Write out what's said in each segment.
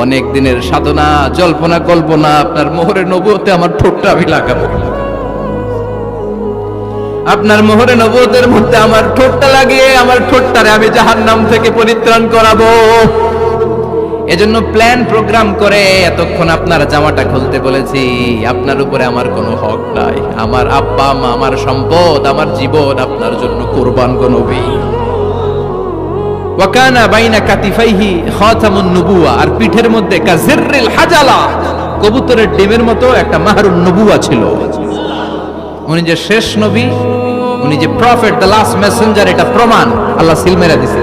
অনেক দিনের সাধনা, জল্পনা কল্পনা, আপনার মোহরে নবুয়তে আমার ঠোঁটটা আমি লাগাবো। আপনার মোহরে নবুয়তের মধ্যে আমার ঠোঁটটা লাগিয়ে আমার ঠোঁটটারে আমি জাহান্নাম থেকে পরিত্রাণ করাবো। এজন্য প্ল্যান প্রোগ্রাম করে এতক্ষণ আপনার জামাটা খুলতে বলেছি। আপনার উপরে আমার কোনো হক নাই। আমার আব্বা মা, আমার সম্পদ, আমার জীবন আপনার জন্য কুরবান গো নবী। ওয়াকানা বাইনা কাতিফাইহি খাতামুন নবুওয়া, আর পিঠের মধ্যে কাজিররিল হাজালা, কবুতরের ডিমের মতো একটা মাহরুন নবুওয়া ছিল। উনি যে শেষ নবী, উনি যে প্রফেট, দ্য লাস্ট মেসেঞ্জার, এটা প্রমাণ আল্লাহ সিল মেরে দিয়েছে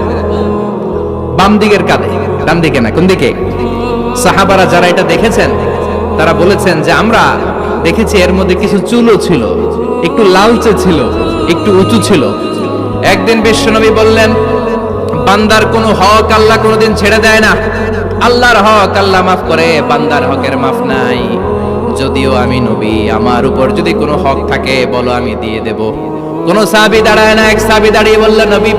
বাম দিকের কাঁধে, ডান দিকে না। কোন দিকে? সাহাবারা যারা এটা দেখেছেন তারা বলেছেন যে আমরা দেখেছি এর মধ্যে কিছু চুলও ছিল, একটু লালচে ছিল, একটু উঁচু ছিল। একদিন বিশ্বনবী বললেন, বান্দার কোনো হক আল্লাহ কোনোদিন ছেড়ে দেয় না। আল্লাহর হক আল্লাহ মাফ করে, বান্দার হকের মাফ নাই। যদিও আমি নবী, আমার উপর যদি কোনো হক থাকে বলো, আমি দিয়ে দেব। কোন সাহাবী দাঁড়ায় না। এক সাহাবী দাঁড়িয়ে বললেন, নবী,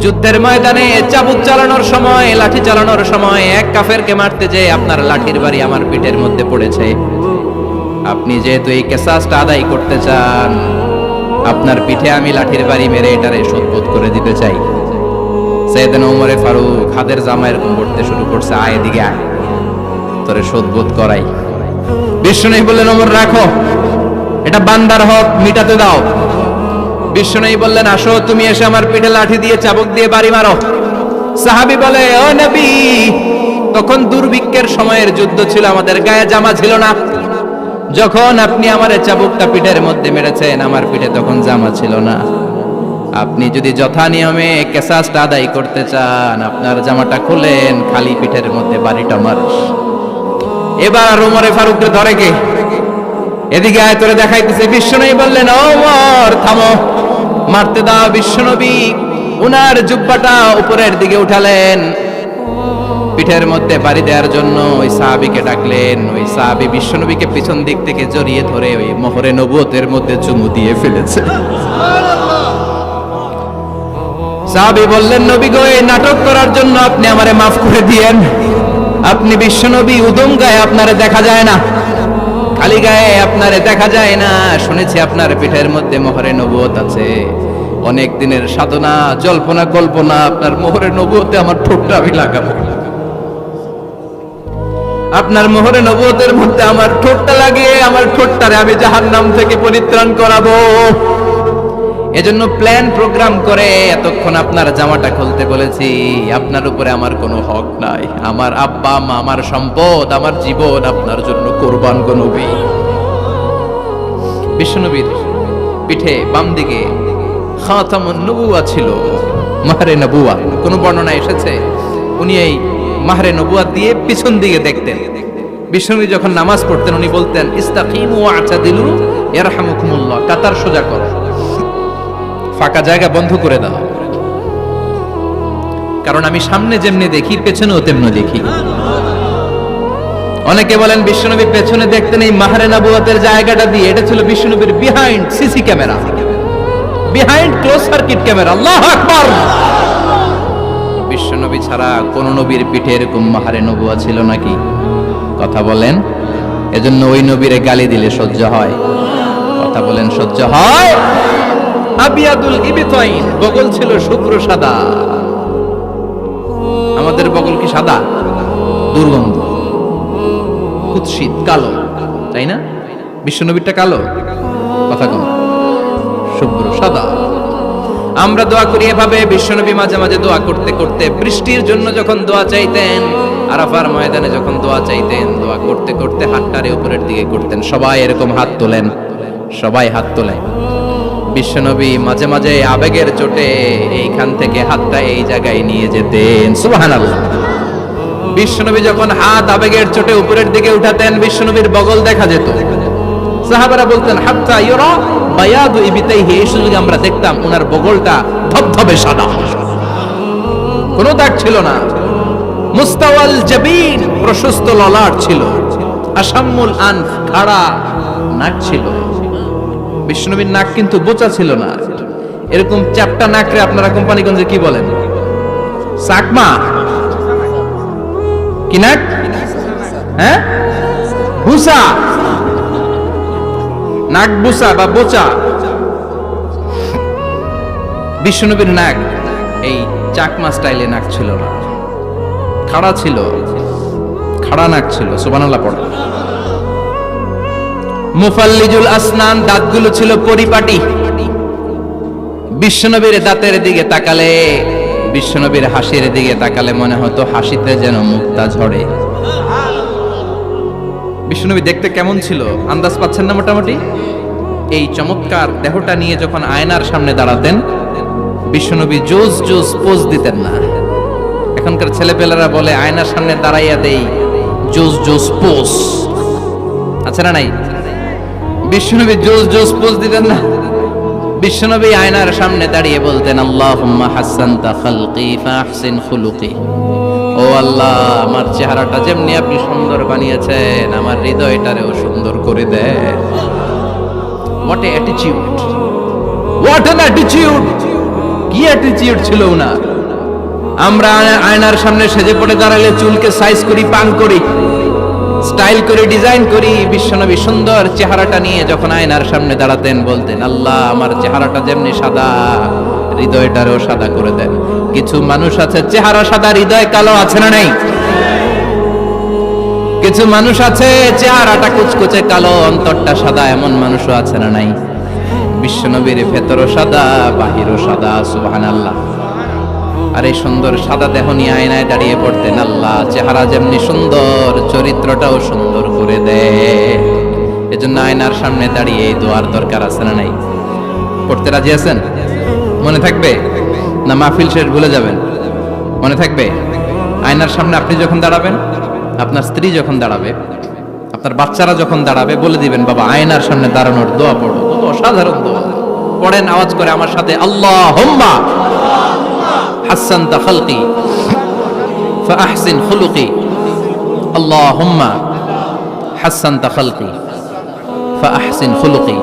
যুদ্ধের ময়দানে চাবুক চালানোর সময়, লাঠি চালানোর সময় এক কাফেরকে মারতে যেয়ে আপনার লাঠির বাড়ি আমার পিঠের মধ্যে পড়েছে। আপনি যেহেতু এই কেসাসটা আদায় করতে চান, আপনার পিঠে আমি লাঠির বাড়ি মেরে এটারে শোধবোধ করে দিতে চাই। সাইয়েদনা ওমরে ফারুক হাতের জামা এরকম করতে শুরু করছে, আয় এদিকে আয়, তোরে শোধবোধ করাই। বিশ্বনবী বললেন, ওমর রাখো, এটা বান্দার হক, মিটাতে দাও। বিশ্বনবী বললেন, আসো, তুমি এসে আমার পিঠে লাঠি দিয়ে চাবুক দিয়ে বাড়ি মারো। সাহাবী বলে, ও নবী, তখন দুর্ভিক্ষের সময়ের যুদ্ধ ছিল, আমাদের গায়ে জামা ছিল না। যখন আপনি আমার চাবুকটা পিঠের মধ্যে মেরেছেন, আমার পিঠে তখন জামা ছিল না। আপনি যদি যথা নিয়মে কেসাসটা আদায় করতে চান, আপনার জামাটা খুলেন, খালি পিঠের মধ্যে বাড়িটা মার। এবার ওমরে ফারুককে ধরে কে? এদিকে আয়, তোরে দেখাইতেছে। বিশ্বনবী বললেন, ওমর থামো, মারতে দাও। বিশ্বনবী উনার জুব্বাটা উপরের দিকে উঠালেন, পিঠের মধ্যে বাড়ি দেওয়ার জন্য ওই সাহাবীকে ডাকলেন। ওই সাহাবী বিশ্বনবীকে পিছন দিক থেকে জড়িয়ে ধরে ওই মোহরে নবুয়তের মধ্যে চুমু দিয়ে ফেলেছে। সাহাবী বললেন, নবী গো, এই নাটক করার জন্য আপনি আমারে মাফ করে দিয়েন। আপনি বিশ্বনবী, উদম গায়ে আপনারে দেখা যায় না, খালি গায়ে আপনারে দেখা যায় না। শুনেছি আপনার পিঠের মধ্যে মোহরে নবুয়ত আছে। অনেক দিনের সাধনা, জল্পনা কল্পনা, আপনার মোহরে নবুয়তে আমার ঠোঁটটা আমি লাগাবো। আপনার মোহরে নবুয়তের মধ্যে আমার ঠোঁটটা লাগিয়ে আমার ঠোঁটটারে আমি জাহান্নাম থেকে পরিত্রাণ করাবো। এজন্য প্ল্যান প্রোগ্রাম করে এতক্ষণ আপনার জামাটা খুলতে বলেছি। আপনার উপরে আমার কোনো হক নাই। আমার আব্বা মা, আমার সম্পদ, আমার জীবন আপনার জন্য কুরবান গো নবী। বিশ্বনবীর পিঠে বাম দিকে খাতামুন নবুওয়া ছিল, মাহরে নবুওয়া। কোন বর্ণনা এসেছে উনি এই মাহরে নবুওয়া দিয়ে পিছন দিকে দেখতেন। বিশ্বনবী যখন নামাজ পড়তেন উনি বলতেন, ইস্তাকিমু ওয়া'তাদিলু ইয়ারহামুকুমুল্লাহ, কাতার সোজা করো, ফাঁকা জায়গা বন্ধ করে দাও। কারণ আমি সামনে যেমনি দেখি, পেছনেও তেমনি দেখি। অনেকে বলেন বিশ্বনবী পেছনে দেখতেন এই মাহরে নবুয়তের জায়গাটা দিয়ে। এটা ছিল বিশ্বনবীর behind CC camera, behind close circuit camera. আল্লাহু আকবার। বিশ্বনবী ছাড়া কোন নবীর পিঠে এরকম মাহরে নবুয়া ছিল নাকি? কথা বলেন। এজন্য ওই নবীরে গালি দিলে সহ্য হয়? কথা বলেন, সহ্য হয়? আবিয়াদুল ইবতাইন, বগল ছিল শুভ্র সাদা। আমাদের বগল কি সাদা? দুর্গন্ধ, কুৎসিত, কালো, তাই না? বিশ্বনবীরটা কালো? কথা কম, শুভ্র সাদা। আমরা দোয়া করি এভাবে। বিশ্বনবী মাঝে মাঝে দোয়া করতে করতে, বৃষ্টির জন্য যখন দোয়া চাইতেন, আরাফার ময়দানে যখন দোয়া চাইতেন, দোয়া করতে করতে হাতটারে উপরের দিকে করতেন। সবাই এরকম হাত তোলেন, সবাই হাত তোলেন। বিশ্বনবী মাঝে মাঝে আবেগের চোটে এইখান থেকে হাতটা এই জায়গায় নিয়ে যেতেন। সুবহানাল্লাহ। বিশ্বনবী যখন হাত আবেগের চোটে উপরের দিকে উঠাতেন, বিশ্বনবীর বগল দেখা যেত। সাহাবারা বলতেন, হাত্তা ইউরা বায়াদু ইবতাইহি, এই সুযোগে আমরা দেখতাম ওনার বগলটা ধবধবে সাদা, কোনো দাগ ছিল না। মুস্তাওয়াল জাবিন, প্রশস্ত ললাট ছিল। আসাম্মুল আনফ, খাড়া নাক ছিল। বিষ্ণুবীর নাক কিন্তু বোচা ছিল না, এরকম চ্যাপটা নাকরে আপনারা কোম্পানিগঞ্জে কি বলেন? চাকমা কি নাক? হ্যাঁ, বুসা, নাক বুসা বা বোচা। বিশ্বনবীর নাক এই চাকমা স্টাইলে নাক ছিল না, খাড়া ছিল, খাড়া নাক ছিল। সুবহানাল্লাহ পড়ো। মুফাল্লিজুল আসনান, দাঁতগুলো ছিল পরিপাটি। বিশ্বনবীর দাঁতের দিকে তাকালে, বিশ্বনবীর হাসির দিকে তাকালে মনে হতো হাসিতে যেন মুক্তা ঝরে। বিশ্বনবী দেখতে কেমন ছিল আন্দাজ পাচ্ছেন না মোটামুটি? এই চমৎকার দেহটা নিয়ে যখন আয়নার সামনে দাঁড়াতেন, বিশ্বনবী জোস জোস পোজ দিতেন না। এখনকার ছেলেপেলেরা বলে আয়নার সামনে দাঁড়াইয়া দেই জোস জোস পোজ, আছে না নাই? বিশ্বনবী জোস জোস পোজ দিতেন না। বিশ্বনবী আয়নার সামনে দাঁড়িয়ে বলতেন, আল্লাহুম্মা হাসানতা খালকি ফাহসিন খুলুকি। ও আল্লাহ, আমার চেহারাটা যেমনি আপনি সুন্দর বানিয়েছেন, আমার হৃদয়টারেও সুন্দর করে দেন। What a attitude, what an attitude! কি অ্যাটিটিউড ছিল না! আমরা আয়নার সামনে সেজে পড়ে দাঁড়ালে চুলকে সাইজ করি, পাং করি, স্টাইল করে, ডিজাইন করি। বিশ্বনবী সুন্দর চেহারাটা নিয়ে যখন আয়নার সামনে দাঁড়াতেন, বলতেন, আল্লাহ, আমার চেহারাটা যেমনি সাদা, হৃদয়টারও সাদা করে দেন। কিছু মানুষ আছে চেহারা সাদা, হৃদয় কালো, আছে না নাই? কিছু মানুষ আছে চেহারাটা কুচকুচে কালো, অন্তরটা সাদা, এমন মানুষও আছে না নাই? বিশ্বনবীর ভেতরও সাদা, বাহিরও সাদা। সুবহানাল্লাহ। আর এই সুন্দর সাদা দেহ নিয়ে আয়নায় দাঁড়িয়ে পড়তেন, আল্লাহ, চেহারা যেমনি সুন্দর, চরিত্রটাও সুন্দর করে দে। এজন্য আয়নার সামনে দাঁড়িয়ে এই দোয়ার দরকার, আছে না নাই? পড়তে রাজি আছেন? মনে থাকবে না মাহফিল শেষ ভুলে যাবেন? মনে থাকবে? আয়নার সামনে আপনি যখন দাঁড়াবেন, আপনার স্ত্রী যখন দাঁড়াবে, আপনার বাচ্চারা যখন দাঁড়াবে, বলে দিবেন, বাবা, আয়নার সামনে দাঁড়ানোর দোয়া পড়ো। অসাধারণ দোয়া। পড়েন আওয়াজ করে আমার সাথে, আল্লাহুম্মা হাসানতা খালকি ফাহসিন খুলুকি। আল্লাহুম্মা হাসানতা খালকি ফাহসিন খুলুকি।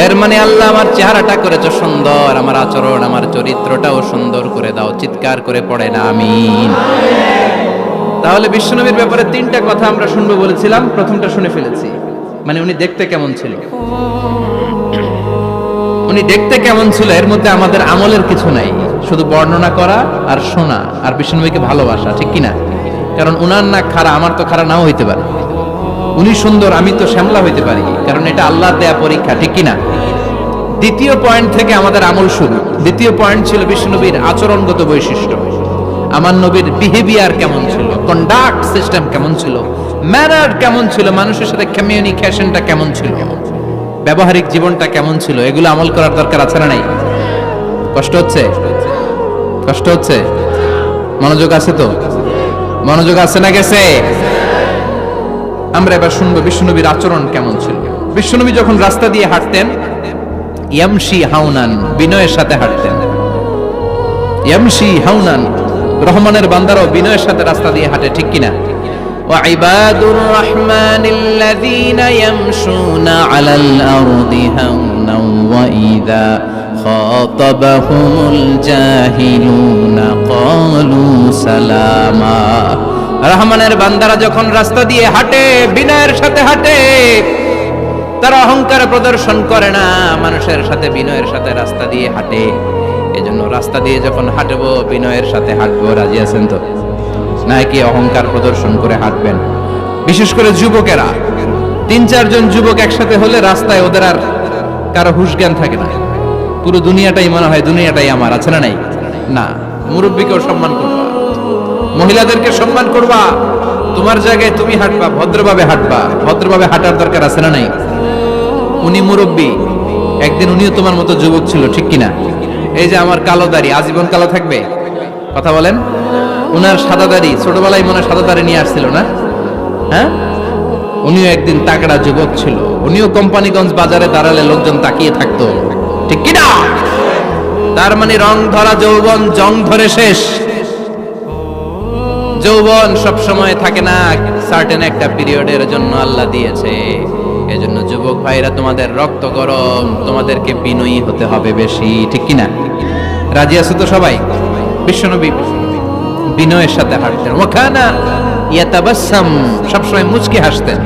এর মানে, আল্লাহ, আমার চেহারাটা করেছো সুন্দর, আমার আচরণ, আমার চরিত্রটাও সুন্দর করে দাও। চিৎকার করে পড়েন আমিন। তাহলে বিশ্বনবীর ব্যাপারে তিনটা কথা আমরা শুনবো বলেছিলাম, প্রথমটা শুনে ফেলেছি। মানে উনি দেখতে কেমন ছিল, উনি দেখতে কেমন ছিল, এর মধ্যে আমাদের আমলের কিছু নাই, শুধু বর্ণনা করা আর শোনা আর বিশ্বনবীকে ভালোবাসা, ঠিক কিনা? কারণ উনার না খাড়া, আমার তো খাড়া নাও হইতে পারে। উনি সুন্দর, আমি তো শ্যামলা হইতে পারি, কারণ এটা আল্লাহর দেয়া পরীক্ষা, ঠিক কিনা? দ্বিতীয় পয়েন্ট থেকে আমাদের আমল শুরু। দ্বিতীয় পয়েন্ট ছিল বিশ্বনবীর আচরণগত বৈশিষ্ট্য। আমার নবীর বিহেভিয়ার কেমন ছিল, কন্ডাক্ট সিস্টেম কেমন ছিল, ম্যানার কেমন ছিল, মানুষের সাথে কমিউনিকেশনটা কেমন ছিল, ব্যবহারিক জীবনটা কেমন ছিল, এগুলো আমল করার দরকার, আছে না নাই? কষ্ট হচ্ছে? কষ্ট হচ্ছে? মনোযোগ আছে তো? মনোযোগ আছে না গেছে? আমরা এবার শুনবো বিশ্বনবীর আচরণ কেমন ছিল। বিশ্বনবী যখন রাস্তা দিয়ে হাঁটতেন, ইয়ামশি হাউনান, বিনয়ের সাথে হাঁটতেন। ইয়ামশি হাউনান, রহমানের বান্দারাও বিনয়ের সাথে রাস্তা দিয়ে হাঁটে, ঠিক কিনা? ওয়াইবাদুর রাহমানিল্লাযীনা ইয়ামশুনা আলাল আরদি হাওনাও ওয়া ইযা খাতাবাহুমুল জাহিলুনা ক্বালু সালামা। রহমানের বান্দারা যখন রাস্তা দিয়ে হাঁটে, বিনয়ের সাথে হাঁটে, তারা অহংকার প্রদর্শন করে না, মানুষের সাথে বিনয়ের সাথে রাস্তা দিয়ে হাঁটে। এজন্য রাস্তা দিয়ে যখন হাঁটবো, বিনয়ের সাথে হাঁটবো। রাজি আছেন তো? নাকি অহংকার প্রদর্শন করে হাঁটবেন? বিশেষ করে যুবকেরা, 3-4 জন যুবক একসাথে হলে রাস্তায় ওদের আর কারো হুঁশ জ্ঞান থাকে না। পুরো দুনিয়াটাই মনে হয় দুনিয়াটাই আমার, আছে না নাই? না, মুরব্বীকেও সম্মান করবা, মহিলাদেরকে সম্মান করবা, তোমার জায়গায় তুমি হাঁটবা, ভদ্রভাবে হাঁটবা। ভদ্রভাবে হাঁটার দরকার, আছে না নাই? উনি মুরব্বী, একদিন উনিও তোমার মতো যুবক ছিল, ঠিক কিনা? এই যে আমার কালো দাড়ি, আজীবন কালো থাকবে? কথা বলেন। উনার সাদা দাড়ি, ছোটবেলায় মনে সাদা দাড়ি নিয়ে আসছিল না? হ্যাঁ, উনিও একদিন তাগড়া যুবক ছিল। উনিও কোম্পানিগঞ্জ বাজারে দাঁড়ালে লোকজন তাকিয়ে থাকতো, ঠিক কিনা? তার মানে রং ধরা যৌবন জং ধরে শেষ। যৌবন সব সময় থাকে না, সার্টেন একটা পিরিয়ডের জন্য আল্লাহ দিয়েছে। এজন্য যুবক ভাইরা, তোমাদের রক্ত গরম, তোমাদেরকে বিনয়ী হতে হবে বেশি, ঠিক কিনা? রাজি আছো তো সবাই? বিশ্বনবী বিনয়ের সাথে হাঁটতেন। ওয়াকানা ইয়াতাবাসসাম, সবসময় মুচকি হাসতেন।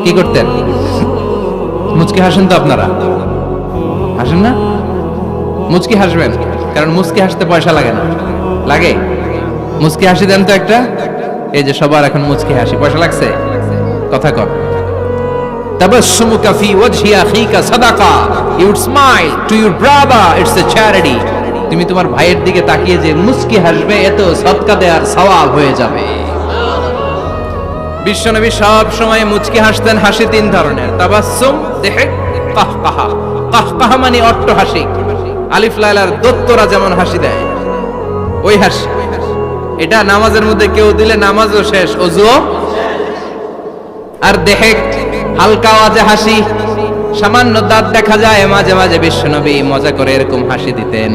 কি করতেন? মুচকি হাসেন তো আপনারা? হাসেন না? মুচকি হাসবেন, কারণ মুচকি হাসতে পয়সা লাগে না। লাগে? মুচকি হাসি দেন তো একটা। এই যে সবার এখন মুচকি হাসি, পয়সা লাগছে? কথা কর। তাবাসসুমুকা ফি ওয়াজহি আখিকা সাদাকা, you would smile to your brother, it's a charity. তুমি তোমার ভাইয়ের দিকে তাকিয়ে যে মুচকি হাসবে, এত সদকা দেওয়ার সওয়াব হয়ে যাবে। বিশ্বনবী সব সময় মুচকি হাসতেন। হাসি তিন ধরনের, তাবাসসুম, দিহক, কাহকাহা। কাহকাহা মানে অট্টহাসি, আলিফ লাইলার দত্তরা যেমন হাসি দেয় ওই হাসি। এটা নামাজের মধ্যে কেউ দিলে নামাজও শেষ, ওযুও। আর দিহক, হালকা আওয়াজে হাসি, সামান্য দাঁত দেখা যায় মাঝে মাঝে। বিশ্বনবী মজা করে এরকম হাসি দিতেন,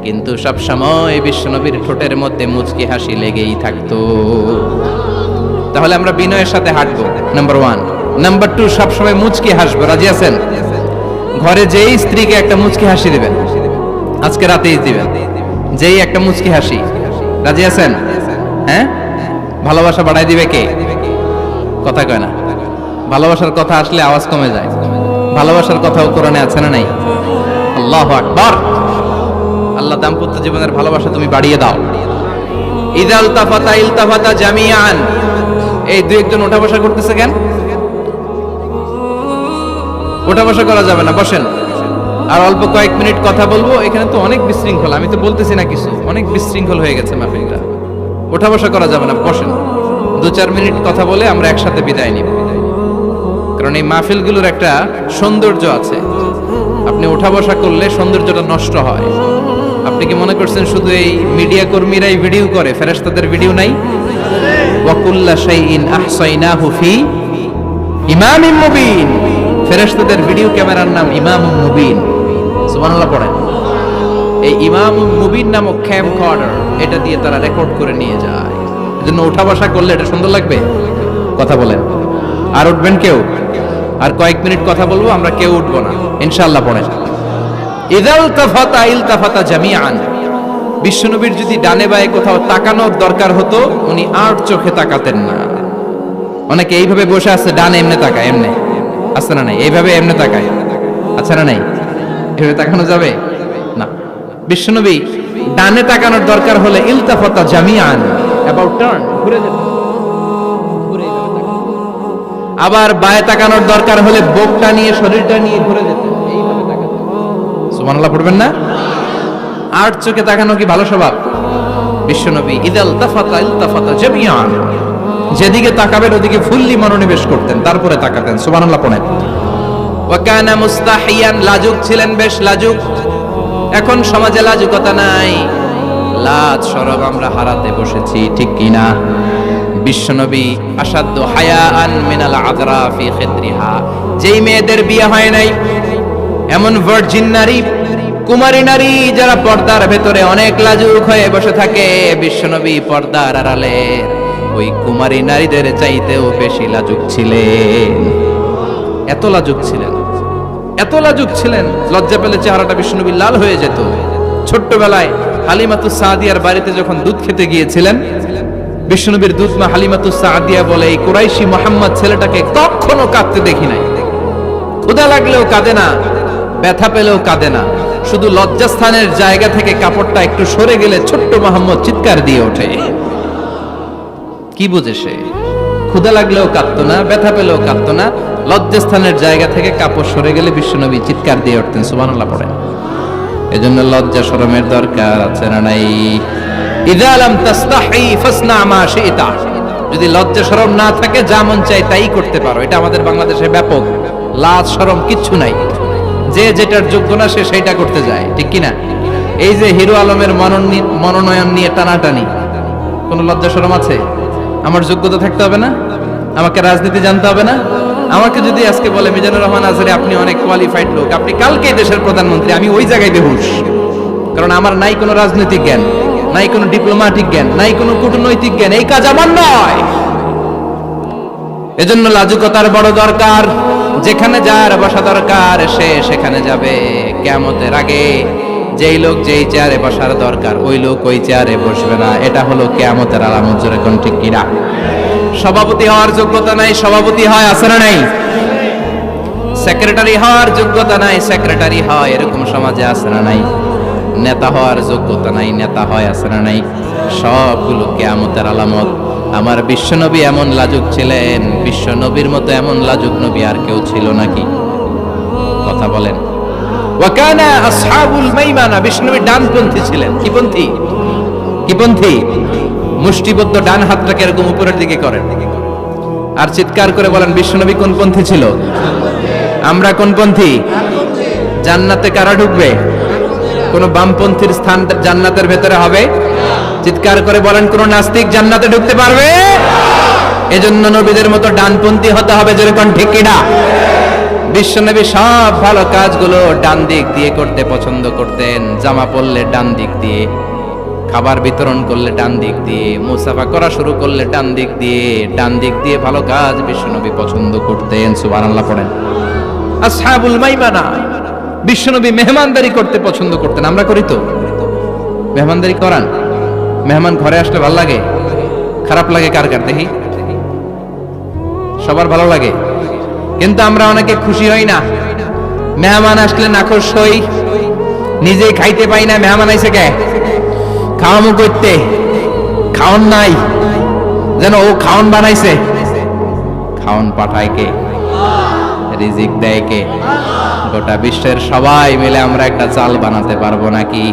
কিন্তু সব সময় বিশ্বনবীর ঠোঁটের মধ্যে মুচকি হাসি লেগেই থাকতো। তাহলে আমরা বিনয়ের সাথে হাঁটবো, নাম্বার 1। নাম্বার 2, সবসময় মুচকি হাসবো। রাজি আছেন? ঘরে যেই স্ত্রীকে একটা মুচকি হাসি দিবেন, আজকে রাতেই দিবেন, যেই একটা মুচকি হাসি। রাজি আছেন? হ্যাঁ? ভালোবাসা বাড়াই দিবে কে? কথা কয় না। ভালোবাসার কথা আসলে আওয়াজ কমে যায়। ভালোবাসার কথাও কোরআনে আছে না নাই? আল্লাহু আকবার। আল্লাহ দাম্পত্য জীবনের ভালোবাসা তুমি বাড়িয়ে দাও। ইদাল তাফাতা ইলতাফাতা জামিআন। এই দুই একজন ওঠা বসা করতেছে কেন? ওঠা বসা করা যাবে না, বসেন। আর অল্প কয়েক মিনিট কথা বলবো। এখানে তো অনেক বিশৃঙ্খল, আমি তো বলতেছি না কিছু, অনেক বিশৃঙ্খল হয়ে গেছে মাহফিলটা। ওঠা বসা করা যাবে না, বসেন। 2-4 মিনিট কথা বলে আমরা একসাথে বিদায় নিব। কারণ এই মাহফিলগুলোর একটা সৌন্দর্য আছে, আপনি ওঠা বসা করলে সৌন্দর্যটা নষ্ট হয়। আপনি কি মনে করছেন শুধু এই মিডিয়া কর্মীরাই ভিডিও করে, ফেরেশতাদের ভিডিও নাই? ওয়া কুল্লা শাইইন আহসাইনাহু ফি ইমামিম মুবিন। ফেরেশতাদের ভিডিও ক্যামেরার নাম ইমামুম মুবিন। সুবহানাল্লাহ পড়েন। এই ইমামুম মুবিন নামক ক্যামকর্ডার, এটা দিয়ে তারা রেকর্ড করে নিয়ে যায়। এজন্য ওঠা বসা করলে এটা সুন্দর লাগবে। কথা বলেন। আর উঠবেন কেউ? আর কয়েক মিনিট কথা বলবো, আমরা কেউ উঠবো না ইনশাআল্লাহ। পড়েন। ইদাল তাফাতা ইলতাফাতা জামিআন। বিশ্বনবীর যদি ডানে বায়ে কোথাও তাকানোর দরকার হতো, উনি আর চোখে তাকাতেন না। অনেকে এইভাবে বসে আছে, ডানে এমনে তাকায়, এমনে আছে না নাই? এইভাবে এমনে তাকায়, আছে না নাই? এভাবে তাকানো যাবে না। বিশ্বনবী ডানে তাকানোর দরকার হলে ইলতাফাতা জামিআন, অ্যাবাউট টার্ন, ঘুরে যেতেন। আবার বায়ে তাকানোর দরকার হলে বুকটা নিয়ে, শরীরটা নিয়ে ঘুরে যেতেন। এইভাবে তাকাতেন। সুবহানাল্লাহ পড়বেন না? আর চোখে তাকানো কি ভালো স্বভাব? বিশ্বনবী ইদাল তাফাতা ইলতাফাতা জামিআন, যেদিকে তাকাবেন ওদিকে ফুল্লি মনোনিবেশ করতেন, তারপরে তাকাতেন। সুবহানাল্লাহ পড়েন। ওয়া কানা মুস্তাহিয়ান, লাজুক ছিলেন, বেশ লাজুক। এখন সমাজে লাজুকতা নাই, লাজ শরম আমরা হারাতে বসেছি, ঠিক কি না? বিশ্বনবী আসাদ্দু হায়াআন মিনাল আযরা ফি খিদরিহা, যেই মেয়েদের বিয়ে হয় নাই, এমন ভার্জিন নারী, কুমারী নারী যারা পর্দার ভেতরে অনেক লাজুক হয়ে বসে থাকে, বিশ্বনবী পর্দার আড়ালে ওই কুমারী নারীদের চাইতেও বেশি লাজুক ছিলেন। এত লাজুক ছিলেন, এত লাজুক ছিলেন, লজ্জা পেলে চেহারাটা বিশ্বনবী লাল হয়ে যেত। ছোট্টবেলায় হালিমাতুস সাদিয়ার বাড়িতে যখন দুধ খেতে গিয়েছিলেন, বিশ্বনবীর দুধ মা হালিমাতুস সাদিয়া বলে, এই কুরাইশি মুহাম্মদ ছেলেটাকে কখনো কাঁদতে দেখি নাই। ক্ষুধা লাগলেও কাঁদে না, ব্যথা পেলেও কাঁদে না, শুধু লজ্জাস্থানের জায়গা থেকে কাপড়টা একটু সরে গেলে ছোট্ট মুহাম্মদ চিৎকার দিয়ে ওঠে। কি বুঝে সে? ক্ষুধা লাগলেও কাঁদতো না, ব্যথা পেলেও কাঁদতো না, লজ্জাস্থানের জায়গা থেকে কাপড় সরে গেলে বিশ্বনবী চিৎকার দিয়ে উঠতেন। সুবহানাল্লাহ পড়েন। এজন্য লজ্জা শরমের দরকার আছে না নাই? ইযা লাম তাস্তাহি ফাসনা মা শি'তা, যদি লজ্জা শরম না থাকে যা মন চাই তাই করতে পারো। এটা আমাদের বাংলাদেশে ব্যাপক। লাজ শরম কিচ্ছু নাই, যে যেটার যোগ্য না সে সেইটা করতে যায়, ঠিক কি না? এই যে হিরো আলমের মনোনয়ন নিয়ে টানাটানি, কোনো লজ্জা শরম আছে? আমার যোগ্যতা থাকতে হবে না? আমাকে রাজনীতি জানতে হবে না? আমাকে যদি আজকে বলে মিজানুর রহমান আজহারী আপনি অনেক কোয়ালিফাইড লোক, আপনি কালকেই দেশের প্রধানমন্ত্রী, আমি ওই জায়গায় বেহুশ। কারণ আমার নাই কোনো রাজনৈতিক জ্ঞান, নাই কোনো ডিপ্লোম্যাটিক জ্ঞান, নাই কোনো কূটনৈতিক জ্ঞান, এই কাজ আমার নয়। এজন্য লাজুকতার বড় দরকার। যেখানে যার বসা দরকার সে সেখানে যাবে। কিয়ামতের আগে যেই লোক যেই চেয়ারে বসার দরকার ওই লোক ওই চেয়ারে বসবে না, এটা হলো কিয়ামতের আলামত। জোরে কোন ঠিক কিনা? সভাপতি হওয়ার যোগ্যতা নাই, সভাপতি হয়, আছে না নাই? সেক্রেটারি হওয়ার যোগ্যতা নাই, সেক্রেটারি হয়, এরকম সমাজে আছে না নাই? নেতা হওয়ার যোগ্যতা নাই, নেতা হয়, আছে না নাই? সবগুলো কিয়ামতের আলামত। আমার বিশ্বনবী এমন লাজুক ছিলেন, বিশ্বনবীর মতো এমন লাজুক নবী আর কেউ ছিল নাকি? কথা বলেন। ওয়াকানা আসহাবুল মাইমানা, বিশ্বনবী ডানপন্থী ছিলেন। কি পন্থী? কি পন্থী? মুষ্টিবদ্ধ ডান হাতটাকে এরকম উপরের দিকে করেন আর চিৎকার করে বলেন, বিশ্বনবী কোন পন্থী ছিল? আমরা কোন পন্থী? জান্নাতে কারা ঢুকবে? কোন বামপন্থীর স্থান জান্নাতের ভেতরে হবে? চিৎকার করে বলেন, কোন নাস্তিক জান্নাতে ঢুকতে পারবে? এজন্য নবীদের মতো ডানপন্থী হতে হবে। যেরকম ঠিক কিনা? বিশ্বনবী সব ভালো কাজগুলো ডান দিক দিয়ে করতে পছন্দ করতেন। জামা পরলে ডান দিক দিয়ে, খাবার বিতরণ করলে ডান দিক দিয়ে, মুসাফা করা শুরু করলে ডান দিক দিয়ে, ডান দিক দিয়ে ভালো কাজ বিশ্বনবী পছন্দ করতেন। সুবহানাল্লাহ পড়েন। আসহাবুল মাইমানা, বিশ্বনবী মেহমানদারি করতে পছন্দ করতেন। আমরা করি তো? মেহমানদারি করান? মেহমান ঘরে আসলে ভালো লাগে? খারাপ লাগে কার কার দেখি? সবার ভালো লাগে, কিন্তু আমরা অনেকে খুশি হই না। মেহমান আসলে নাখোশ হই, নিজেই খাইতে পাই না। মেহমান আইছে কে? খাওয়ামু করতে, খাওন নাই, যেন ও খাওন বানাইছে। খাওন পাঠায় কে? রিজিক দেয় কে? গোটা বিশ্বের সবাই মিলে আমরা একটা চাল বানাতে পারবো নাকি?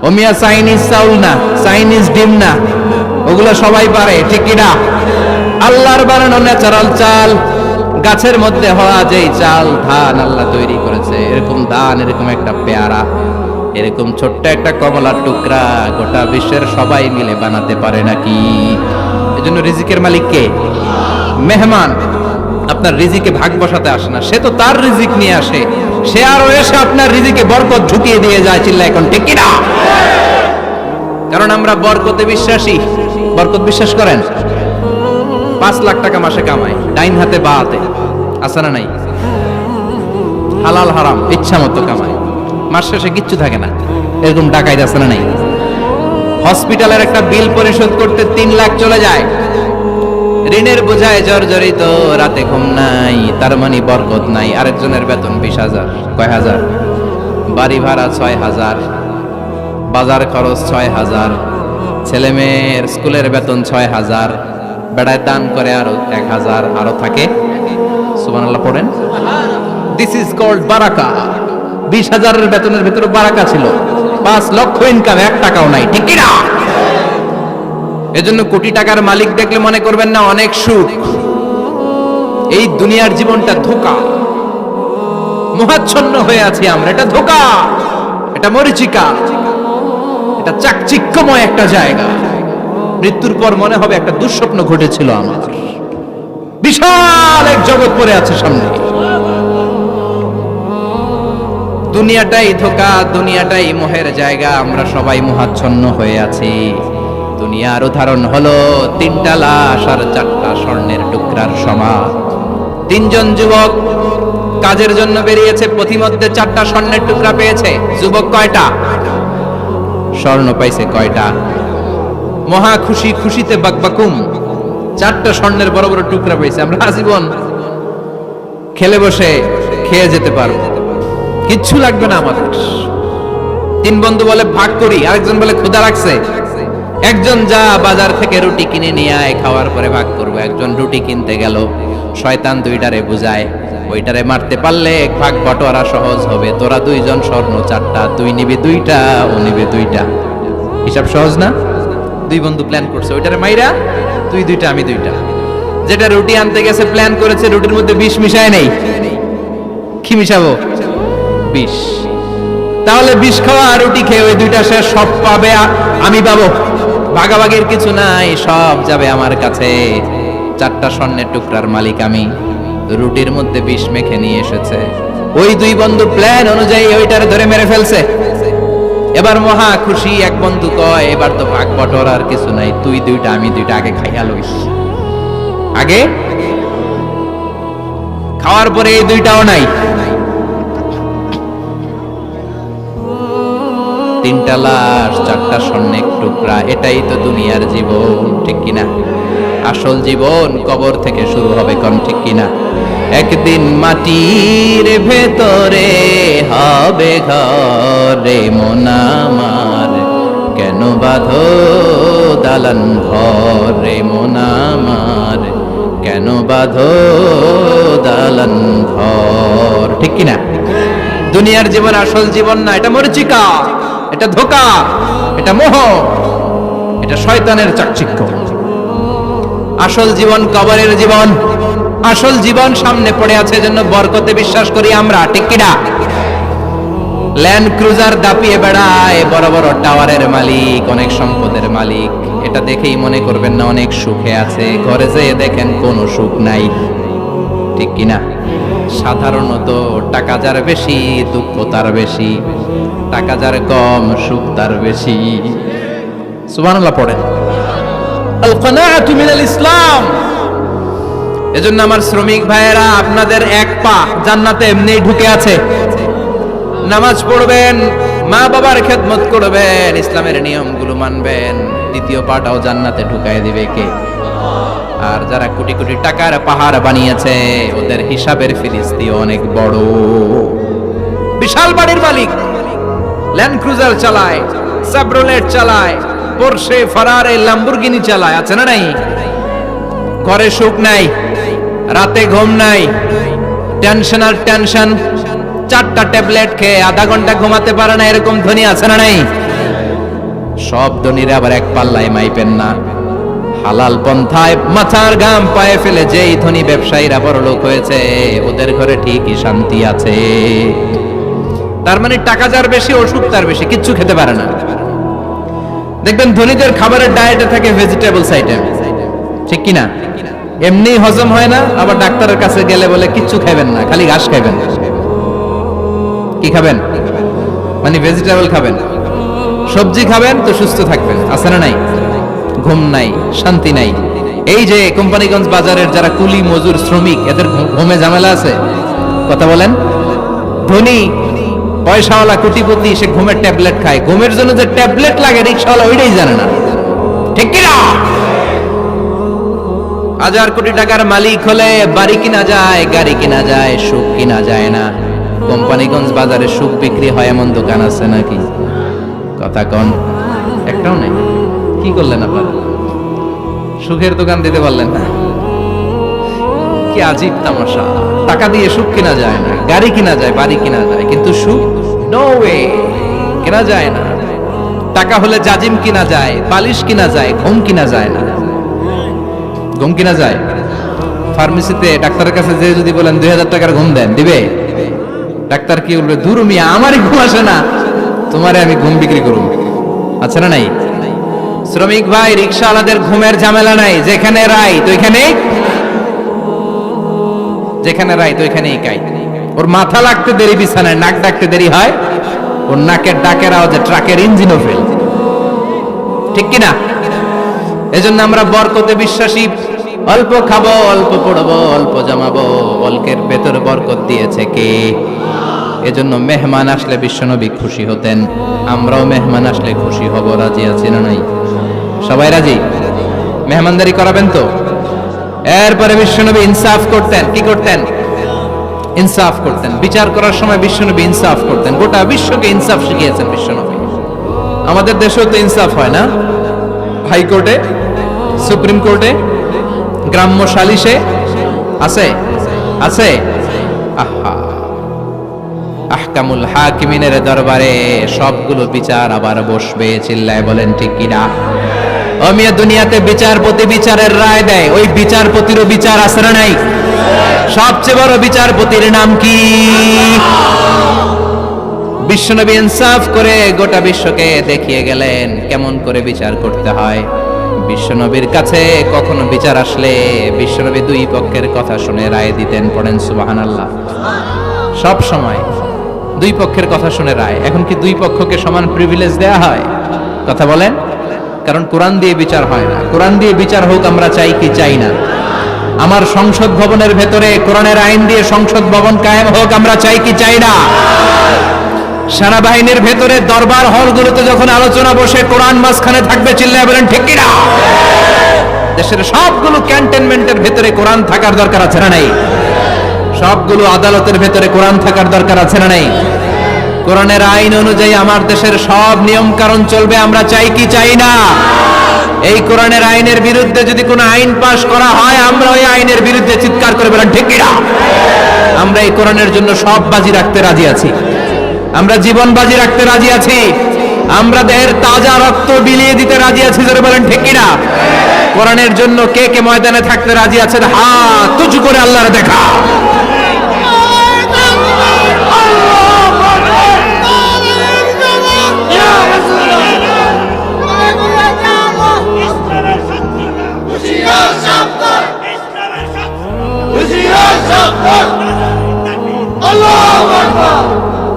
ও মিয়া চাইনিজ চাউল না, চাইনিজ ডিম না, ওগুলো সবাই পারে, ঠিক কিনা? আল্লাহর বানানো ন্যাচারাল চাল, গাছের মধ্যে হওয়া যেই চাল, ধান আল্লাহ তৈরি করেছে, এরকম ধান, এরকম একটা পেয়ারা, এরকম ছোট্ট একটা কমলার টুকরা গোটা বিশ্বের সবাই মিলে বানাতে পারে নাকি? এজন্য রিজিকের মালিক কে? মেহমান আপনার রিজিকে ভাগ বসাতে আসে না, সে তো তার রিজিক নিয়ে আসে, সে আরো এসে আপনার রিজিকে বরকত ঢুকিয়ে দিয়ে যায়। চিল্লা এখন ঠিক কিনা? কারণ আমরা বরকতে বিশ্বাসী। বরকত বিশ্বাস করেন? 5 লাখ টাকা মাসে কামায়, ডাইন হাতে বা হাতে, আছে না নাই? হালাল হারাম ইচ্ছা মতো কামায়, মাস শেষে কিচ্ছু থাকে না, এরকম ডাকাইত আছে না নাই? হসপিটালের একটা বিল পরিশোধ করতে 3 লাখ চলে যায়, ঋণের বোঝায় জর্জরিত, রাতে ঘুম নাই, তার মানে বরকত নাই। আরেকজনের বেতন 20,000, কয় হাজার? বাড়ি ভাড়া 6,000, বাজার খরচ 6,000, ছেলে মেয়ের স্কুলের বেতন 6,000, বেড়ায় দান করে আরো 1,000, আরো থাকে। সুবহানাল্লাহ পড়েন। দিস ইজ কল্ড বারাকা। 20,000-এর বেতনের ভেতরে বারাকা ছিল। 5 লক্ষ ইনকাম, 1 টাকাও নাই, ঠিক কিনা? এজন্য কোটি টাকার মালিক দেখলে মনে করবেন না অনেক সুখ। এই দুনিয়ার জীবনটা ধোঁকা, মোহাচ্ছন্ন হয়ে আছি আমরা। এটা ধোঁকা, এটা মরিচিকা, এটা চাকচিক্যময় একটা জায়গা। মৃত্যুর পর মনে হবে একটা দুঃস্বপ্ন ঘটেছিল আমার। বিশাল এক জগৎ পড়ে আছে সামনে। দুনিয়াটাই ধোঁকা, দুনিয়াটাই মোহের জায়গা। আমরা সবাই মোহাচ্ছন্ন হয়ে আছি। দুনিয়ার উদাহরণ হলো 3টা লাশ আর 4টা স্বর্ণের টুকরার সমান। 3 জন যুবক কাজের জন্য বেরিয়েছে, পথিমধ্যে 4টা স্বর্ণের টুকরা পেয়েছে। যুবক কয়টা? স্বর্ণ পাইছে কয়টা? মহা খুশি, খুশিতে বাকবাকুম, 4টা স্বর্ণের বড় বড় টুকরা পেয়েছে। আমরা আজীবন খেলে বসে খেয়ে যেতে পারবো, কিচ্ছু লাগবে না আমাদের। 3 বন্ধু বলে ভাগ করি, আরেকজন বলে ক্ষুধা লাগছে। একজন যা বাজার থেকে রুটি কিনে নিয়ে আয়, খাওয়ার পরে ভাগ করবো। একজন রুটি কিনতে গেল, শয়তান 2টারে বুঝায়, ওইটারে মারতে পারলে ভাগ বটোয়ারা সহজ হবে। তোরা 2 জন স্বর্ণ 4টা, তুই নিবি 2টা, ও নিবে 2টা। হিসাব সহজ না? 2 বন্ধু প্ল্যান করছে, ওইটারে মাইরা তুই 2টা, আমি 2টা। যেটা রুটি আনতে গেছে প্ল্যান করেছে রুটির মধ্যে বিষ মিশায় নেই, কি মিশাবো? বিষ। তাহলে বিষ খাওয়া আর রুটি খেয়ে ওই 2টা শেষ, সব পাবে আমি পাবো, ভাগাভাগির কিছু নাই, সব যাবে আমার কাছে। 4টা স্বর্ণের টুকরার মালিক আমি। রুটির মধ্যে বিষ মেখে নিয়ে এসেছে। ওই 2 বন্ধু প্ল্যান অনুযায়ী ওইটারে ধরে মেরে ফেলছে। এবার মহা খুশি। এক বন্ধু কয়, এবার তো ভাগ বটর আর কিছু নাই, তুই 2টা, আমি 2টা, আগে খাইয়া লইস। আগে খাওয়ার পরে এই 2টাও নাই। তিনটা লাশ, চারটা স্বর্ণের টুকরা, এটাই তো দুনিয়ার জীবন, ঠিক কিনা? আসল জীবন কবর থেকে শুরু হবে, কোন ঠিক কিনা? একদিন মাটির ভেতরে হবে ঘরে মন আমার, কেন বাঁধো দালান ঘরে মন আমার, কেন বাঁধো দালান ঘর, ঠিক কিনা? দুনিয়ার জীবন আসল জীবন না, এটা মরীচিকা, এটা ধোঁকা, এটা মোহ, এটা শয়তানের চাকচিক্য। আসল জীবন কবরের জীবন, আসল জীবন সামনে পড়ে আছে, জন্য বরকতে বিশ্বাস করি আমরা, ঠিক কিনা? ল্যান্ড ক্রুজার দাপিয়ে বেড়ায়, বড় বড় টাওয়ারের মালিক, অনেক সম্পদের মালিক, এটা দেখেই মনে করবেন না অনেক সুখে আছে, ঘরে যেয়ে দেখেন কোনো সুখ নাই, ঠিক কিনা? সাধারণত টাকা যার বেশি দুঃখ তার বেশি, টাকা যার কম সুখ তার বেশি। সুবহানাল্লাহ পড়েন। আল কানাআতু মিনাল ইসলাম। এজন্য আমার শ্রমিক ভাইয়েরা, আপনাদের এক পা জান্নাতে এমনিই ঢুকে আছে। নামাজ পড়বেন, মা বাবার খেদমত করবেন, ইসলামের নিয়মগুলো মানবেন, দ্বিতীয় পাটাও জান্নাতে ঢুকায় দিবে কে? আর যারা কোটি কোটি টাকার পাহাড় বানিয়েছে, ওদের হিসাবের ফিরিস্তি অনেক বড়। বিশাল বাড়ির মালিক, ল্যান্ড ক্রুজার চালায়, সাব্রোলেট চালায়, পোরশে, ফারারে, ল্যাম্বরগিনি চালায়, আছে না নাই? ঘরে সুখ নাই, রাতে ঘুম নাই, টেনশন আর টেনশন, 4টা ট্যাবলেট খেয়ে আধা ঘন্টা ঘুমাতে পারে না, এরকম ধনী আছে না নাই? সব ধনীরা আবার এক পাল্লায় মাইপেন না। হালাল পন্থায় মাথার ঘাম পায়ে ফেলে যেই ধনী ব্যবসায়ীরা বড়লোক হয়েছে, ওদের ঘরে ঠিকই শান্তি আছে। তার মানে টাকা যার বেশি, অসুখ তার বেশি, কিচ্ছু খেতে পারে না। দেখবেন ধনীদের খাবারের ডায়েটে থাকে ভেজিটেবলস আইটেম, ঠিক কিনা? এমনি হজম হয় না, আবার ডাক্তারের কাছে গেলে বলে কিচ্ছু খাবেন না, খালি ঘাস খাবেন। কি খাবেন? মানে ভেজিটেবল খাবেন, সবজি খাবেন তো সুস্থ থাকবেন, আছে না নাই? ঘুম নাই, শান্তি নাই। এই যে কোম্পানিগঞ্জ বাজারের যারা কুলি মজুর শ্রমিক, এদের ঘুমে ঝামেলা আছে, কথা বলেন? ধনী পয়সাওয়ালা কোটিপতি, সে ঘুমের ট্যাবলেট খায়, ঘুমের জন্য যে ট্যাবলেট লাগে রিকশাওয়ালা ওইটাই জানে না, ঠিক কিনা? 1000 কোটি টাকার মালিক হলে বাড়ি কিনা যায়, গাড়ি কিনা যায়, সুখ কিনা যায় না। কোম্পানিগঞ্জ বাজারে সুখ বিক্রি হয় এমন দোকান আছে নাকি? কথা কন, একটাও নেই। কি করলেন আপনারা? সুখের দোকান দিতে পারলেন না? কি আজীব তামাশা! টাকা দিয়ে সুখ কিনা যায় না, গাড়ি কিনা যায়, বাড়ি কিনা যায়, কিন্তু সুখ নো ওয়ে, কেনা যায় না। টাকা হলে জাজিম কিনা যায়, বালিশ কিনা যায়, ঘুম কিনা যায় না। ঘুম কিনা যায়? ফার্মেসিতে ডাক্তারের কাছে যে যদি বলেন 2000 টাকার ঘুম দেন, দিবে? ডাক্তার কি বলবে? দূর মিয়া, আমারই ঘুম আসে না, তোমারে আমি ঘুম বিক্রি করব। আছে না নাই? শ্রমিক ভাই, রিকশাওয়ালাদের ঘুমের ঝামেলা নাই, যেখানে রাই তো এখানেই, যেখানে রাই তো এখানেই কাই। ওর মাথা লাগতে দেরি বিছানায়, নাক ডাকতে দেরি হয়, ওর নাকের ডাকের আওয়াজে ট্রাকের ইঞ্জিনও ফেল, ঠিক কিনা? এজন্য আমরা বরকতে বিশ্বাসী। অল্প খাবো, অল্প পড়বো, অল্প জমাবো, অল্পের ভেতর বরকত দিয়েছে কে? এজন্য মেহমান আসলে বিশ্বনবী খুশি হতেন, আমরাও মেহমান আসলে খুশি হব। রাজি আছি না নাই? সবাই রাজি? মেহমানদারি করাবেন তো? এরপরে বিশ্বনবী ইনসাফ করতেন। কি করতেন? ইনসাফ করতেন। বিচার করার সময় বিশ্বনবী ইনসাফ করতেন। গোটা বিশ্বকে ইনসাফ শিখিয়েছেন বিশ্বনবী। আমাদের দেশেও তো ইনসাফ হয় না? হাইকোর্টে, সুপ্রিম কোর্টে, গ্রাম্য সালিশে আছে, আছে। আহা, আহকামুল হাকিমিনের দরবারে সবগুলো বিচার আবার বসবে। চিল্লায় বলেন ঠিক কিনা? অমিয়া দুনিয়াতে বিচারপতি বিচারের রায় দেয়, ওই বিচারপতিরও বিচার আছে না নাই? সবচেয়ে বড় বিচারপতির নাম কি? বিশ্বনবী ইনসাফ করে গোটা বিশ্বকে দেখিয়ে গেলেন কেমন করে বিচার করতে হয়। বিশ্বনবীর কাছে কখনো বিচার আসলে বিশ্বনবী দুই পক্ষের কথা শুনে রায় দিতেন। পড়েন সুবহানাল্লাহ। সব সময় দুই পক্ষের কথা শুনে রায়। এখন কি দুই পক্ষকে সমান প্রিভিলেজ দেয়া হয়? কথা বলেন। কারণ কোরআন দিয়ে বিচার হয় না। কোরআন দিয়ে বিচার হোক আমরা চাই কি চাই না? আমার সংসদ ভবনের ভেতরে কোরআনের আইন দিয়ে সংসদ ভবন কায়েম হোক আমরা চাই কি চাই না? সারা বাহিনীর ভেতরে দরবার হলগুলোতে যখন আলোচনা বসে কোরআন মাঝখানে থাকবে, চিল্লায় বলেন ঠিক কিনা? দেশের সবগুলো ক্যান্টনমেন্টের ভেতরে কোরআন থাকার দরকার আছে না নাই? সবগুলো আদালতের ভেতরে কোরআন থাকার দরকার আছে না নাই? কোরআনের আইন অনুযায়ী আমার দেশের সব নিয়ম কারণ চলবে, আমরা চাই কি চাই না? এই কোরআনের আইনের বিরুদ্ধে যদি কোনো আইন পাশ করা হয়, আমরা ওই আইনের বিরুদ্ধে চিৎকার করে বলেন ঠিক কিনা? আমরা এই কোরআনের জন্য সব বাজি রাখতে রাজি আছি, আমরা জীবন বাজি রাখতে রাজি আছি, আমরা দেহের তাজা রক্ত বিলিয়ে দিতে রাজি আছি, যারা বলেন ঠিক কিনা? কোরআনের জন্য কে কে ময়দানে থাকতে রাজি আছেন? হাত উঁচু করে আল্লাহর দেখা।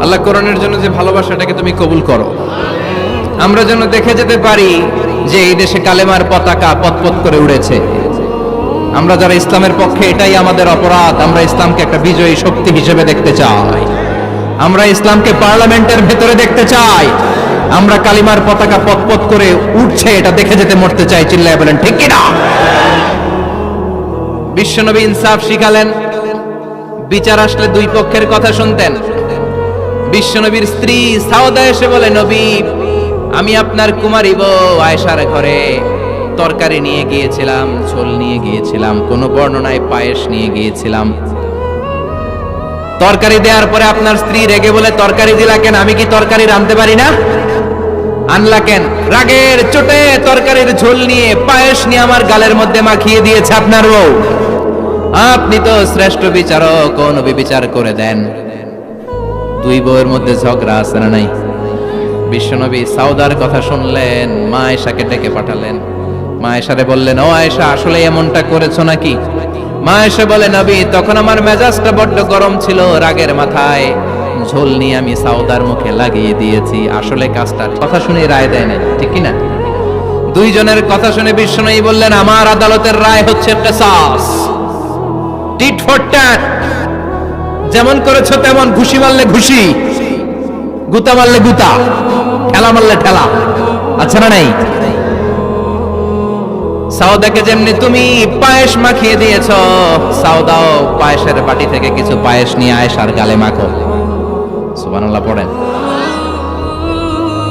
আল্লাহ কোরআনের জন্য যে ভালোবাসাটাকে তুমি কবুল করো, আমরা যেন দেখে যেতে পারি যে এই দেশে কালেমার পতাকা পতপত করে উড়েছে। আমরা যারা ইসলামের পক্ষে, এটাই আমাদের অপরাধ। আমরা ইসলামকে একটা বিজয়ী শক্তি হিসেবে দেখতে চাই, আমরা ইসলামকে পার্লামেন্টের ভেতরে দেখতে চাই, আমরা কালিমার পতাকা পতপত করে উঠছে এটা দেখে যেতে মরতে চাই, চিল্লায় বলেন ঠিক কিনা? বিশ্বনবী ইনসাফ শিখালেন, বিচার আসলে দুই পক্ষের কথা শুনতেন। বিশ্বনবীর স্ত্রী সাউদা এসে বলে, নবী, আমি আপনার কুমারী বউ আয়েশার ঘরে তরকারি নিয়ে গিয়েছিলাম, ঝোল নিয়ে গিয়েছিলাম, কোন বর্ণনায় পায়েস নিয়ে গিয়েছিলাম। তরকারি দেওয়ার পরে আপনার স্ত্রী রেগে বলে, তরকারি দিলা কেন? আমি কি তরকারি রাঁধতে পারি না? আনলা কেন? রাগের চোটে তরকারির ঝোল নিয়ে পায়েস নিয়ে আমার গালের মধ্যে মাখিয়ে দিয়েছে আপনার বউ। আপনি তো শ্রেষ্ঠ বিচারক, ও নবী বিচার করে দেন। দুই বউয়ের মধ্যে ঝগড়া আছে না নাই? বিশ্বনবী সাউদার কথা শুনলেন, মা আয়েশাকে ডেকে পাঠালেন। মা আয়েশারে বললেন, ও আয়েশা, আসলে এমনটা করেছো নাকি? মা আয়েশা বলে, নবী, তখন আমার মেজাজটা বড্ড গরম ছিল, রাগের মাথায় ঝোল নিয়ে আমি সাউদার মুখে লাগিয়ে দিয়েছি। আসলে কাজটা কথা শুনে রায় দেয় নাই, ঠিক কি না? দুইজনের কথা শুনে বিশ্বনবী বললেন, আমার আদালতের রায় হচ্ছে কিসাস, টিট ফর ট্যাট। যেমন করেছো তেমন, ঘুষি মারলে ঘুষি, গুতা মারলে গুতা, ঠেলা মারলে ঠেলা, আচ্ছা না নাই? সাউদাকে যেমনি তুমি পায়েস মাখিয়ে দিয়েছ, সাউদাও পায়েসের বাটি থেকে কিছু পায়েস নিয়ে আয়েশার গালে মাখো। সুবহানাল্লাহ পড়েন।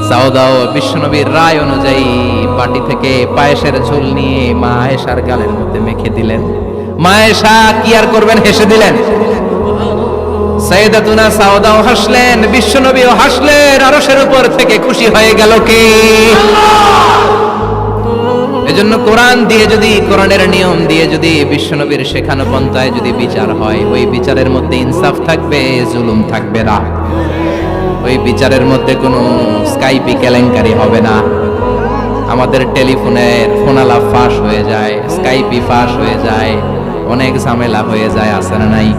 সাউদাও বিশ্বনবীর রায় অনুযায়ী বাটি থেকে পায়েসের ঝোল নিয়ে মা আয়েশার গালের মধ্যে মেখে দিলেন। মা আয়েশা কি আর করবেন, হেসে দিলেন। সাইয়েদাতুনা সাউদাও হাসলেন, বিশ্বনবীও হাসলেন। আরশের উপর থেকে খুশি হয়ে গেল কে? এজন্য কোরআন দিয়ে যদি, কোরআনের নিয়ম দিয়ে যদি, বিশ্বনবীর শেখানো পন্থায় যদি বিচার হয়, ওই বিচারের মধ্যে ইনসাফ থাকবে, জুলুম থাকবে না। ওই বিচারের মধ্যে কোনো স্কাইপি কেলেঙ্কারি হবে না। আমাদের টেলিফোনের ফোনালাপ ফাঁস হয়ে যায়, স্কাইপি ফাঁস হয়ে যায়, অনেক ঝামেলা হয়ে যায়, আছে না নাই?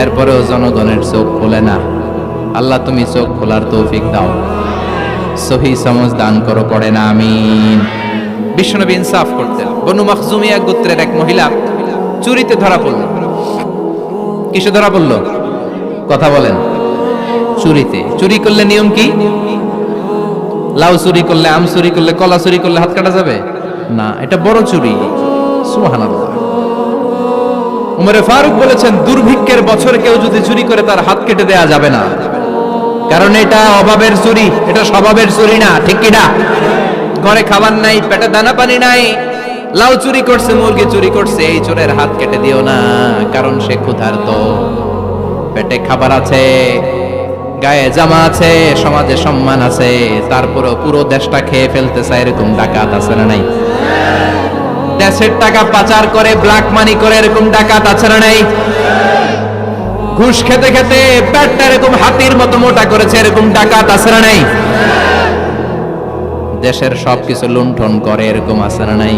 এরপরেও জনগণের চোখ খোলে না। আল্লাহ তুমি চোখ খোলার তৌফিক দাও, সহি সমঝ দান করো, পড়ে না আমিন। বিশ্বনবী ইনসাফ করতেন। বনু মাখজুমিয়া গোত্রের এক মহিলা চুরিতে ধরা পড়ল। কিসে ধরা পড়ল? কথা বলেন। চুরিতে। চুরি করলে নিয়ম কি? লাউ চুরি করলে, আম চুরি করলে, কলা চুরি করলে হাত কাটা যাবে না, এটা বড় চুরি। সুবহানাল্লাহ। উমরে ফারুক বলেছেন, দুর্ভিক্ষের বছর কেউ যদি চুরি করে তার হাত কেটে দেয়া যাবে না, কারণ এটা অভাবের চুরি, এটা স্বভাবের চুরি না, ঠিক কি না? ঘরে খাবার নাই, পেটে দানা পানি নাই, লাউ চুরি করছে, মুরগি চুরি করছে, এই চোরের হাত কেটে দিও না, কারণ সে ক্ষুধার্ত, পেটে খাবার আছে, গায়ে জামা আছে, সমাজে সম্মান আছে, তারপরেও পুরো দেশটা খেয়ে ফেলতে চায়, এরকম ডাকাত আছে না নাই? দেশের টাকা পাচার করে, ব্ল্যাক মানি করে, এরকম ডাকাত আছে না নাই? ঘুষ খেতে খেতে পেটটা এরকম হাতির মতো মোটা করেছে, এরকম ডাকাত আছে না নাই? দেশের সবকিছু লুণ্ঠন করে, এরকম আছে না নাই?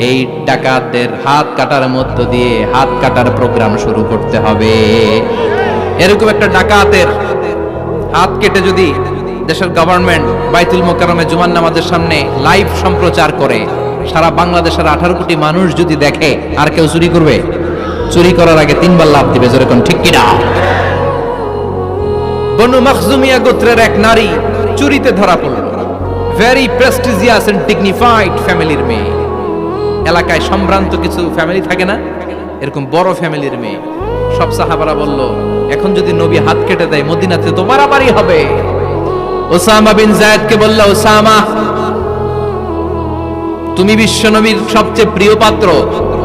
এই ডাকাতদের হাত কাটার মধ্য দিয়ে হাত কাটার প্রোগ্রাম শুরু করতে হবে। এরকম একটা ডাকাতের হাত কেটে যদি দেশের গভর্নমেন্ট বাইতুল মোকাররমে জুমার নামাজের সামনে লাইভ সম্প্রচার করে, সারা বাংলাদেশের 18 কোটি মানুষ যদি দেখে, আর কেউ চুরি করবে? চুরি করার আগে 3 বার লাফ দিবে, যেরকম ঠিক কিনা? বনু মখজুমিয়া গোত্রের এক নারী চুরিতে ধরা পড়ল। ভেরি প্রেস্টিজিয়াস এন্ড ডিগনিফাইড ফ্যামিলির মেয়ে। এলাকায় সম্ভ্রান্ত কিছু ফ্যামিলি থাকে না, এরকম বড় ফ্যামিলির মেয়ে। সব সাহাবারা বলল, এখন যদি নবী হাত কেটে দেয় মদিনাতে তো মারামারি হবে। ওসামা বিন যায়েদকে বলল, ওসামা তুমি বিশ্বনবীর সবচেয়ে প্রিয় পাত্র,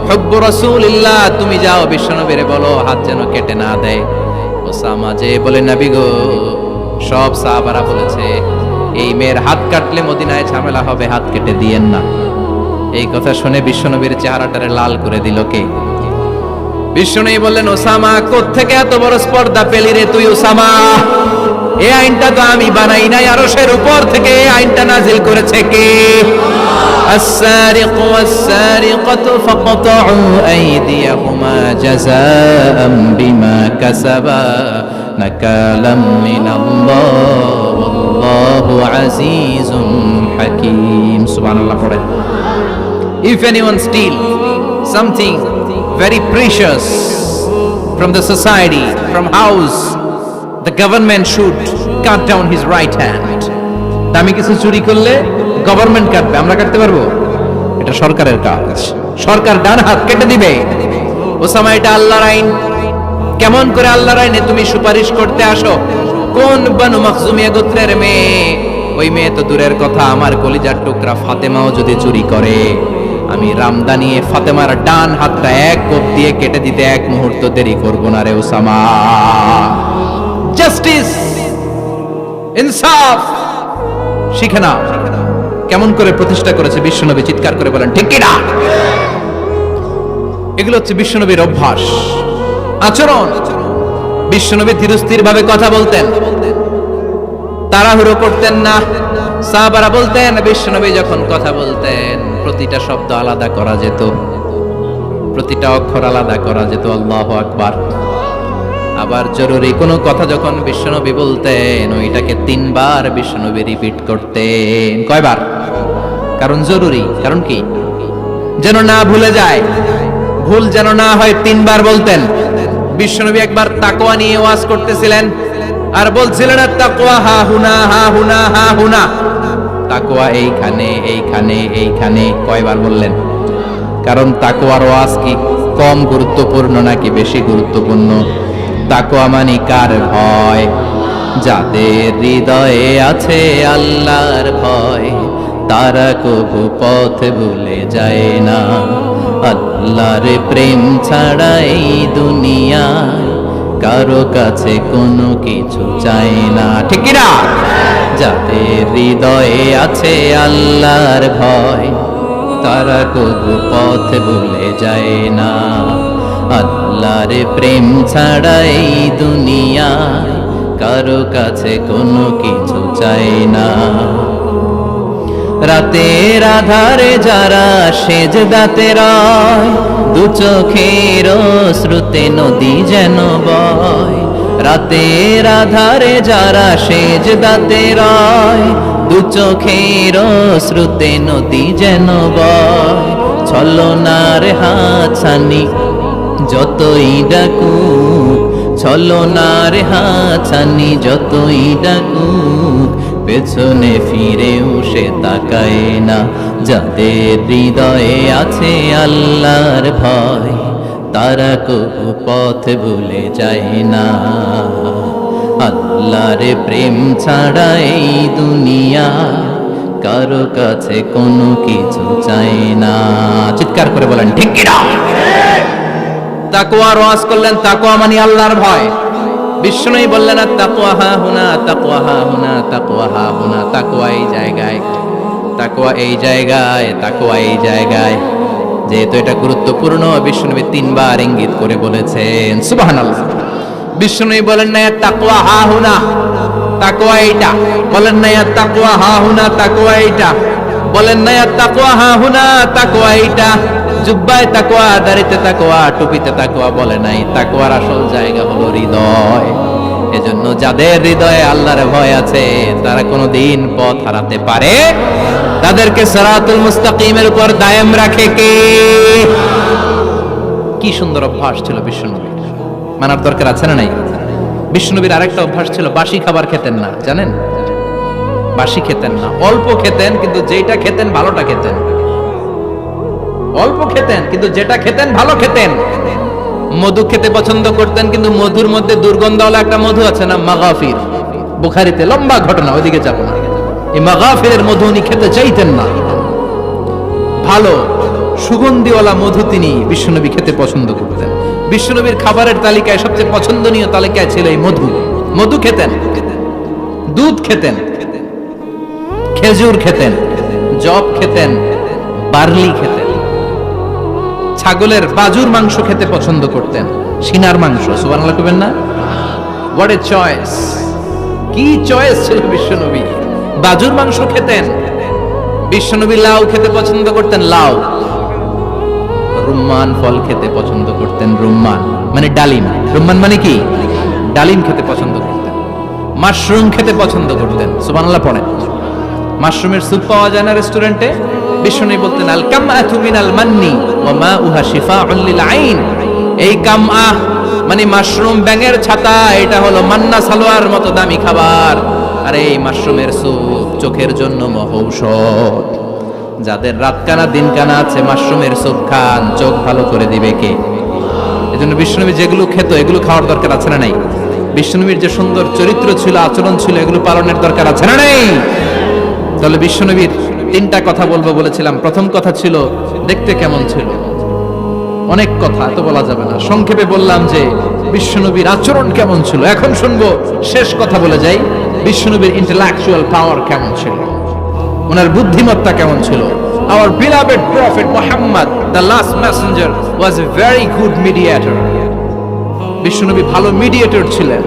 হুব্বু রাসূলিল্লাহ, তুমি যাও বিশ্বনবীরে বলো হাত যেন কেটে না দেয়। ওসামা যে বলে, নবী গো, সব সাহাবারা বলেছে এই মেয়ের হাত কাটলে মদিনায় ঝামেলা হবে, হাত কেটে দিয়েন না। এই কথা শুনে বিশ্বনবীর চেহারাটারে লাল করে দিল কে? বিশ্বনবী বললেন, ওসামা কোত্থেকে এত বড় স্পর্ধা পেলি রে তুই ওসামা? এই আইনটা তো আমি বানাই নাই, আরশের উপর থেকে এই আইনটা নাজিল করেছে কে? السارق والسارقة فاقطعوا أيديهما جزاء بما كسبا نكالا من الله والله عزيز حكيم. سبحان الله. If anyone steal something very precious from the society, from house, the government should cut down his right hand. দামি কিছু চুরি করলে গভর্নমেন্ট কাটবে, আমরা কাটতে পারবো? এটা সরকারের কাজ, সরকার ডান হাত কেটে দিবে। ওসামা, এটা আল্লাহর আইন। কেমন করে আল্লাহর আইনে তুমি সুপারিশ করতে আসো? কোন বনু মখজুমিয়া গোত্রের মেয়ে? ওই মেয়ে তো দূরের কথা, আমার কলিজার টুকরা ফাতেমাও যদি চুরি করে, আমি রামদানিয়ে ফাতেমার ডান হাতটা এক কোপ দিয়ে কেটে দিতে এক মুহূর্ত দেরি করব না রে ওসামা। জাস্টিস, ইনসাফ শিখে না। কেমন করে প্রতিষ্ঠা করেছে বিশ্বনবী, চিৎকার করে বলেন ঠিক কি না? এগুলো হচ্ছে বিশ্বনবীর অভ্যাস, আচরণ। বিশ্বনবী ধীরস্থির ভাবে কথা বলতেন, তাড়াহুড়ো করতেন না। সাহাবারা বলতেন, বিশ্বনবী যখন কথা বলতেন প্রতিটা শব্দ আলাদা করা যেত, প্রতিটা অক্ষর আলাদা করা যেত। আল্লাহু আকবার। আবার জরুরি কোনো কথা যখন বিশ্বনবী বলতেন, ওইটাকে 3 বার বিশ্বনবী রিপিট করতেন। কয়বার? কারণ জরুরি। কারণ কি? যেন না ভুলে যায়, ভুল যেন না হয়, 3 বার বলতেন। বিশ্বনবী একবার তাকওয়া নিয়ে ওয়াজ করতেছিলেন আর বলছিলেন, তাকওয়া হা হুনা হা হুনা হা হুনা, তাকওয়া এইখানে এইখানে এইখানে। কয়বার বললেন? কারণ তাকওয়ার ওয়াজ কি কম গুরুত্বপূর্ণ নাকি বেশি গুরুত্বপূর্ণ? তাকওয়া মানে কার ভয়? যাদের হৃদয়ে আছে আল্লাহর ভয়, তারা কবু পথ ভুলে যায় না। আল্লাহর প্রেম ছাড়া এই দুনিয়ায় কারো কাছে কোনো কিছু চায় না, ঠিক কি না? যাদের হৃদয়ে আছে আল্লাহর ভয়, তারা কবু পথ ভুলে যায় না। আল্লাহর প্রেম ছাড়া এই দুনিয়ায় কারো কাছে কোনো কিছু চাই না। রাতের আধারে যারা সেজদাতে রয়, দু চোখের শ্রুতে নদী যেন বয়। রাতের আধারে যারা সেজদাতে রয়, দু চোখের শ্রুতে নদী যেন বয়। ছলনার হাতছানি যতই ডাকুক, ছলনার হাতছানি যতই ডাকুক, পেছনে ফিরেও সে তাকায় না। যাদের হৃদয়ে আছে আল্লাহর ভয়, তারা কবু পথ ভুলে যায় না। আল্লাহর প্রেম ছাড়া এই দুনিয়া কারো কাছে কোনো কিছু চাই না। চিৎকার করে বলেন ঠিক কি না? তাকওয়ার ওয়াজ করলেন, তাকওয়া মানে আল্লাহর ভয়। বিষ্ণুই বললেন, তাকওয়া হা হুনা, তাকওয়া হা হুনা, তাকওয়া হা হুনা। তাকওয়া এই জায়গায়, তাকওয়া এই জায়গায়, তাকওয়া এই জায়গায়। যেহেতু এটা গুরুত্বপূর্ণ, বিষ্ণুনবী 3 বার ইঙ্গিত করে বলেছেন। সুবহানাল্লাহ। বিষ্ণুই বলেন না তাকওয়া হা হুনা, তাকওয়া এইটা। বলেন না তাকওয়া হা হুনা, তাকওয়া এইটা। বলেন না তাকওয়া হা হুনা, তাকওয়া এইটা। জুব্বায় তাকওয়া, দাড়িতে তাকওয়া, টুপিতে তাকওয়া বলে নাই। তাকওয়ার আসল জায়গা হলো হৃদয়। এজন্য যাদের হৃদয়ে আল্লাহর ভয় আছে, তারা কোনোদিন পথ হারাতে পারে। তাদেরকে সিরাতুল মুস্তাকিমের উপর দায়েম রাখে কে? কি সুন্দর অভ্যাস ছিল বিশ্বনবীর, মানার দরকার আছে না নাই? বিশ্বনবীর আরেকটা অভ্যাস ছিল, বাসি খাবার খেতেন না, জানেন? বাসি খেতেন না, অল্প খেতেন, কিন্তু যেটা খেতেন ভালোটা খেতেন। অল্প খেতেন কিন্তু যেটা খেতেন ভালো খেতেন। মধু খেতে পছন্দ করতেন, কিন্তু মধুর মধ্যে দুর্গন্ধওয়ালা একটা মধু আছে না, মাগাফির, বুখারীতে লম্বা ঘটনা, ওইদিকে যাব না। এই মাগাফিরের মধু উনি খেতে চাইতেন না। ভালো সুগন্ধিওয়ালা মধু তিনি বিশ্বনবী খেতে পছন্দ করতেন। বিশ্বনবীর খাবারের তালিকায় সবচেয়ে পছন্দনীয় তালিকায় ছিল এই মধু। মধু খেতেন, দুধ খেতেন, খেজুর খেতেন, জব খেতেন, বার্লি খেতেন, ছাগলের বাজুর মাংস খেতে পছন্দ করতেন, সিনার মাংস। সুবহানাল্লাহ কইবেন না? What a choice! কি চয়েস ছিল বিশ্বনবী! বাজুর মাংস খেতেন। বিশ্বনবী লাউ খেতে পছন্দ করতেন, লাউ। রুম্মান ফল খেতে পছন্দ করতেন, রুম্মান মানে ডালিম। রুম্মান মানে কি? ডালিম খেতে পছন্দ করতেন। মাশরুম খেতে পছন্দ করতেন। সুবহানাল্লাহ পড়েন। মাশরুমের স্যুপ পাওয়া যায় না রেস্টুরেন্টে? বিশ্বনবী বলতেন, আল কামআতু মিনাল মান্নি ওয়া মাউহা শিফাউন লিল আইন। এই কামআহ মানে মাশরুম, ব্যাঙের ছাতা, এটা হলো মান্না সালোয়ার মতো দামি খাবার। আর এই মাশরুমের স্যুপ চোখের জন্য মহৌষধ। যাদের রাত কানা দিন কানা আছে, মাশরুমের স্যুপ খান, চোখ ভালো করে দিবে কে? এজন্য বিশ্বনবী যেগুলো খেত এগুলো খাওয়ার দরকার আছে না নাই? বিশ্বনবীর যে সুন্দর চরিত্র ছিল, আচরণ ছিল, এগুলো পালনের দরকার আছে না নাই? তাহলে বিশ্বনবীর তিনটা কথা বলবো বলেছিলাম। প্রথম কথা ছিল দেখতে কেমন ছিল। অনেক কথা তো বলা যাবে না, সংক্ষেপে বললাম যে বিশ্বনবীর আচরণ কেমন ছিল। এখন শুনবো, শেষ কথা বলে যাই, বিশ্বনবীর ইন্টেলেকচুয়াল পাওয়ার কেমন ছিল, ওনার বুদ্ধিমত্তা কেমন ছিল। Our beloved prophet Muhammad, the last messenger, was a very good mediator. বিশ্বনবী ভালো মিডিয়েটর ছিলেন।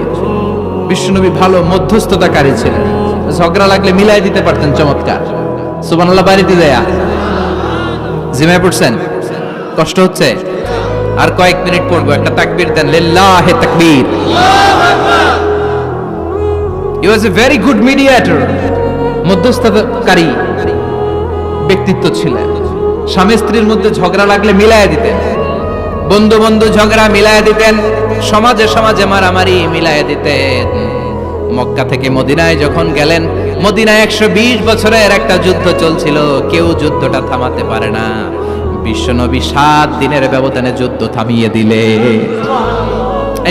বিশ্বনবী ভালো মধ্যস্থতাকারী ছিলেন। ঝগড়া লাগলে মিলাই দিতে পারতেন চমৎকার। সুবহানাল্লাহ। বাড়িতে দেয়া জিমায় পড়ছেন? কষ্ট হচ্ছে? আর কয়েক মিনিট পড়বো, একটা তাকবীর দেন, লিল্লাহি তাকবীর। He was a very good mediator. মধ্যস্থতাকারী ব্যক্তিত্ব ছিলেন। স্বামী স্ত্রীর মধ্যে ঝগড়া লাগলে মিলাইয়া দিতেন, বন্ধু বন্ধু ঝগড়া মিলাইয়া দিতেন, সমাজে সমাজে মারামারি মিলাইয়া দিতেন। মক্কা থেকে মদিনায় যখন গেলেন, মদিনায় 120 বছরের একটা যুদ্ধ চলছিল, কেউ যুদ্ধটা থামাতে পারে না। বিশ্বনবী 7 দিনের ব্যবধানে যুদ্ধ থামিয়ে দিলে।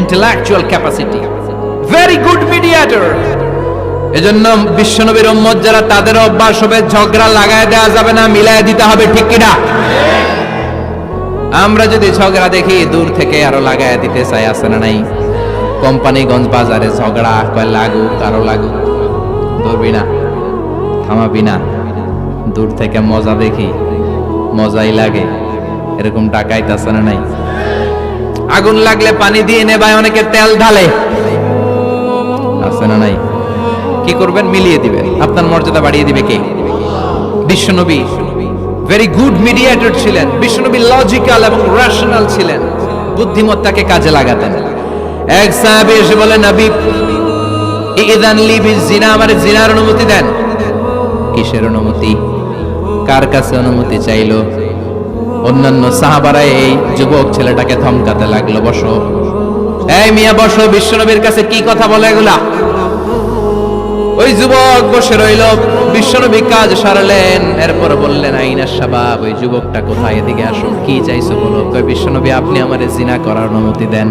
Intellectual capacity, very good mediator. এজন্য বিশ্বনবীর উম্মত যারা, তাদের অভ্যাস হবে ঝগড়া লাগায় দেওয়া যাবে না, মিলায় দিতে হবে, ঠিক কিনা? আমরা যদি ঝগড়া দেখি দূর থেকে আরো লাগায় দিতে চাই, আছে না নাই? কোম্পানিগঞ্জ বাজারে ঝগড়া, কয় লাগুক, আরো লাগুক, ধরবি না, থামাবি না। দূর থেকে মজা দেখি, মজাই লাগে, এরকম ডাকাইতে আছে না নাই? আগুন লাগলে পানি দিয়ে নেবায়, অনেকে তেল ঢালে, আছে না নাই? কি করবেন? মিলিয়ে দিবেন। আপনার মর্যাদা বাড়িয়ে দিবে কে? বিশ্বনবী ভেরি গুড মিডিয়েটর ছিলেন। বিশ্বনবী লজিক্যাল এবং রেশনাল ছিলেন, বুদ্ধিমত্তাকে কাজে লাগাতেন। এক সাহাবী এসে বলে, নবী ইযান লি বিজিনা, আমারে জিনার অনুমতি দেন। কিসের অনুমতি? কার কাছে অনুমতি চাইলো? অন্যান্য সাহাবারা এই যুবক ছেলেটাকে ধমকাতে লাগলো, বসো, এই মিয়া বসো, বিশ্বনবীর কাছে কি কথা বলে এগুলা? ওই যুবক বসে রইল। বিশ্বনবী কাজ সারলেন, এরপর বললেন, আইনা শাবাব, ওই যুবকটা কোথায়, এদিকে আসো, কি চাইছো বলো। কয়, বিশ্বনবী আপনি আমারে জিনা করার অনুমতি দেন।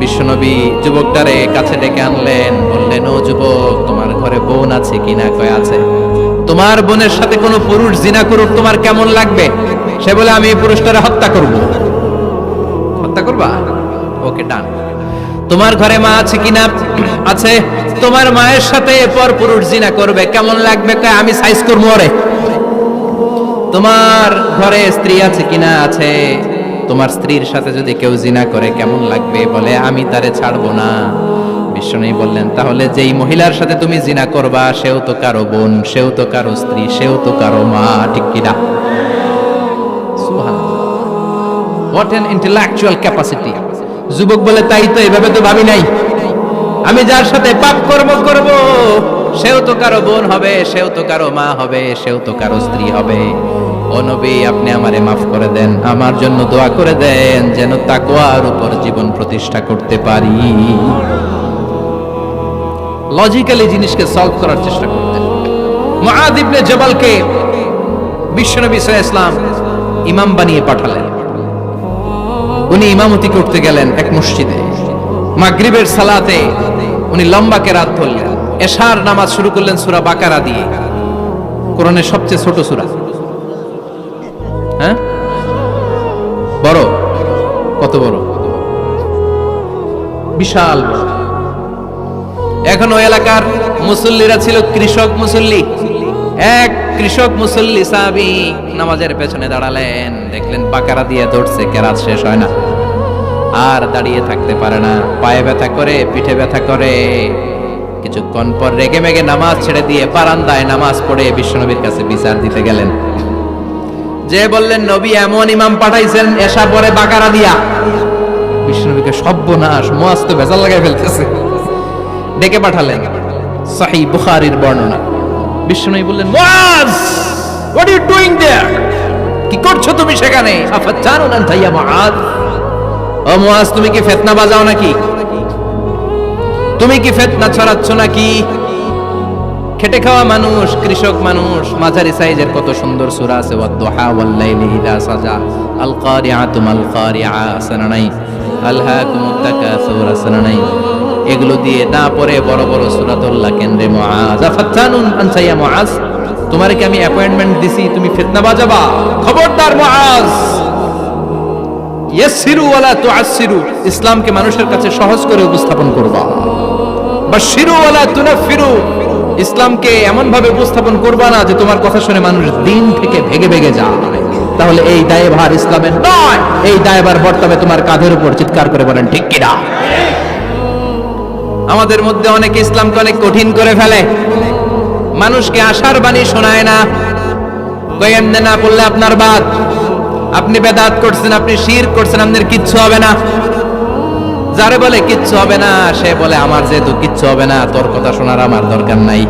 বিশ্বনবী যুবকটারে কাছে ডেকে আনলেন, বললেন, ও যুবক, তোমার ঘরে বোন আছে কিনা? কয় আছে। তোমার বোনের সাথে কোনো পুরুষ জিনা করুক, তোমার কেমন লাগবে? সে বলে, আমি এই পুরুষটারে হত্যা করব। হত্যা করবা? ওকে, ডান। তোমার ঘরে মা আছে কিনা? আছে। তোমার মায়ের সাথে পর পুরুষ জিনা করবে, কেমন লাগবে? কয়, আমি সাইজ করবো ওরে। তোমার ঘরে স্ত্রী আছে কিনা? আছে। তোমার স্ত্রীর সাথে যদি কেউ জিনা করে কেমন লাগবে? বলে, আমি তারে ছাড়বো না। বিশ্বনবী বললেন, তাহলে যেই মহিলার সাথে তুমি জিনা করবা, সেও তো কারো বোন, সেও তো কারো স্ত্রী, সেও তো কারো মা, ঠিক কিনা? সুবহানাল্লাহ। What an intellectual capacity. যুবক বলে, তাই তো, এভাবে তো ভাবি নাই। আমি যার সাথে পাপ কর্ম করব, সেও তো কারো বোন হবে, সেও তো কারো মা হবে, সেও তো কারো স্ত্রী হবে। ও নবী আপনি আমারে মাফ করে দেন, আমার জন্য দোয়া করে দেন যেন তাকওয়ার উপর জীবন প্রতিষ্ঠা করতে পারি। লজিক্যালি জিনিসকে সলভ করার চেষ্টা করতেন। মুআদ ইবনে জাবালকে বিশ্বনবী সাল্লাল্লাহু আলাইহি ওয়াসাল্লাম ইমাম বানিয়ে পাঠালেন। উনি ইমামতি করতে গেলেন এক মসজিদে। মাগরিবের সালাতে উনি লম্বা কেরাত ধরলেন। এশার নামাজ শুরু করলেন সূরা বাকারা দিয়ে, কোরআনের সবচেয়ে ছোট সূরা। হ্যাঁ, বড়? কত বড়? বিশাল বড়। এখন ওই এলাকার মুসল্লিরা ছিল কৃষক মুসল্লি। এক কৃষক মুসল্লি সাহাবী নামাজের পেছনে দাঁড়ালেন, দেখলেন বাকারা দিয়ে ধরছে, কেরাত শেষ হয় না, আর দাঁড়িয়ে থাকতে পারে না, পায়ে ব্যথা করে, পিঠে ব্যথা করে। কিছুক্ষণ পর রেগে মেগে নামাজ ছেড়ে দিয়ে বারান্দায় নামাজ পড়ে বিশ্বনবীর কাছে বিচার দিতে গেলেন। যে বললেন নবী এমন ইমাম পাঠাইছেন এশা পরে বাকারা দিয়া। বিশ্বনবীকে সর্বনাশ, মুআজ তো ভেজাল লাগাই ফেলতেছে। ডেকে পাঠালেন, সহিহ বুখারীর বর্ণনা। বিশ্বনবী বললেন, Muaz what are you doing there? কি করছো তুমি সেখানে? আফাতানুন আনতা ইয়া মুআজ? ও মুআজ, তুমি কি ফিতনা বাজাও নাকি? তুমি কি ফিতনা ছড়াচ্ছ নাকি? খেটে খাওয়া মানুষ, কৃষক মানুষ, মাঝারি সাইজের কত সুন্দর সূরা আছে, ওয়াদ-দুহা ওয়াল-লাইলি ইযা সাজা, আল কারিআতু মাল কারিআ, সানানাই আলহাকুমুত তাকাসুর, সানানাই। এগুলো দিয়ে না পড়ে বড় বড় সূরাতুল্লাহ কেন্দ্রে মুআজ, আফাতানুন আনতা ইয়া মুআজ, তোমারে কি আমি অ্যাপয়েন্টমেন্ট দিছি তুমি ফিতনা বাজাবা? খবরদার মুআজ, ইয়াসসিরু ওয়ালা তুআসসিরু, ইসলামকে মানুষের কাছে সহজ করে উপস্থাপন করবা। বাশশিরু ওয়ালা তুনাফিরু, ইসলামকে এমন ভাবে উপস্থাপন করবা না যে তোমার কথা শুনে মানুষ দিন থেকে ভেগে ভেগে যায়। তাহলে এই দায়ভার ইসলামের নয়, এই দায়ভার বর্তাবে তোমার কাঁধের উপর। চিৎকার করে বলেন ঠিক কিনা? আমাদের মধ্যে অনেকে ইসলামকে অনেক কঠিন করে ফেলে, মানুষকে আশার বাণী শোনায় না। কই এমনে না বললে আপনার বাদ, আপনি বেদাত করছেন, আপনি শিরক করছেন, আপনার কিচ্ছু হবে না। যারে বলে কিচ্ছু হবে না, সে বলে আমার যেহেতু কিচ্ছু হবে না, তোর কথা শোনার আমার দরকার নাই।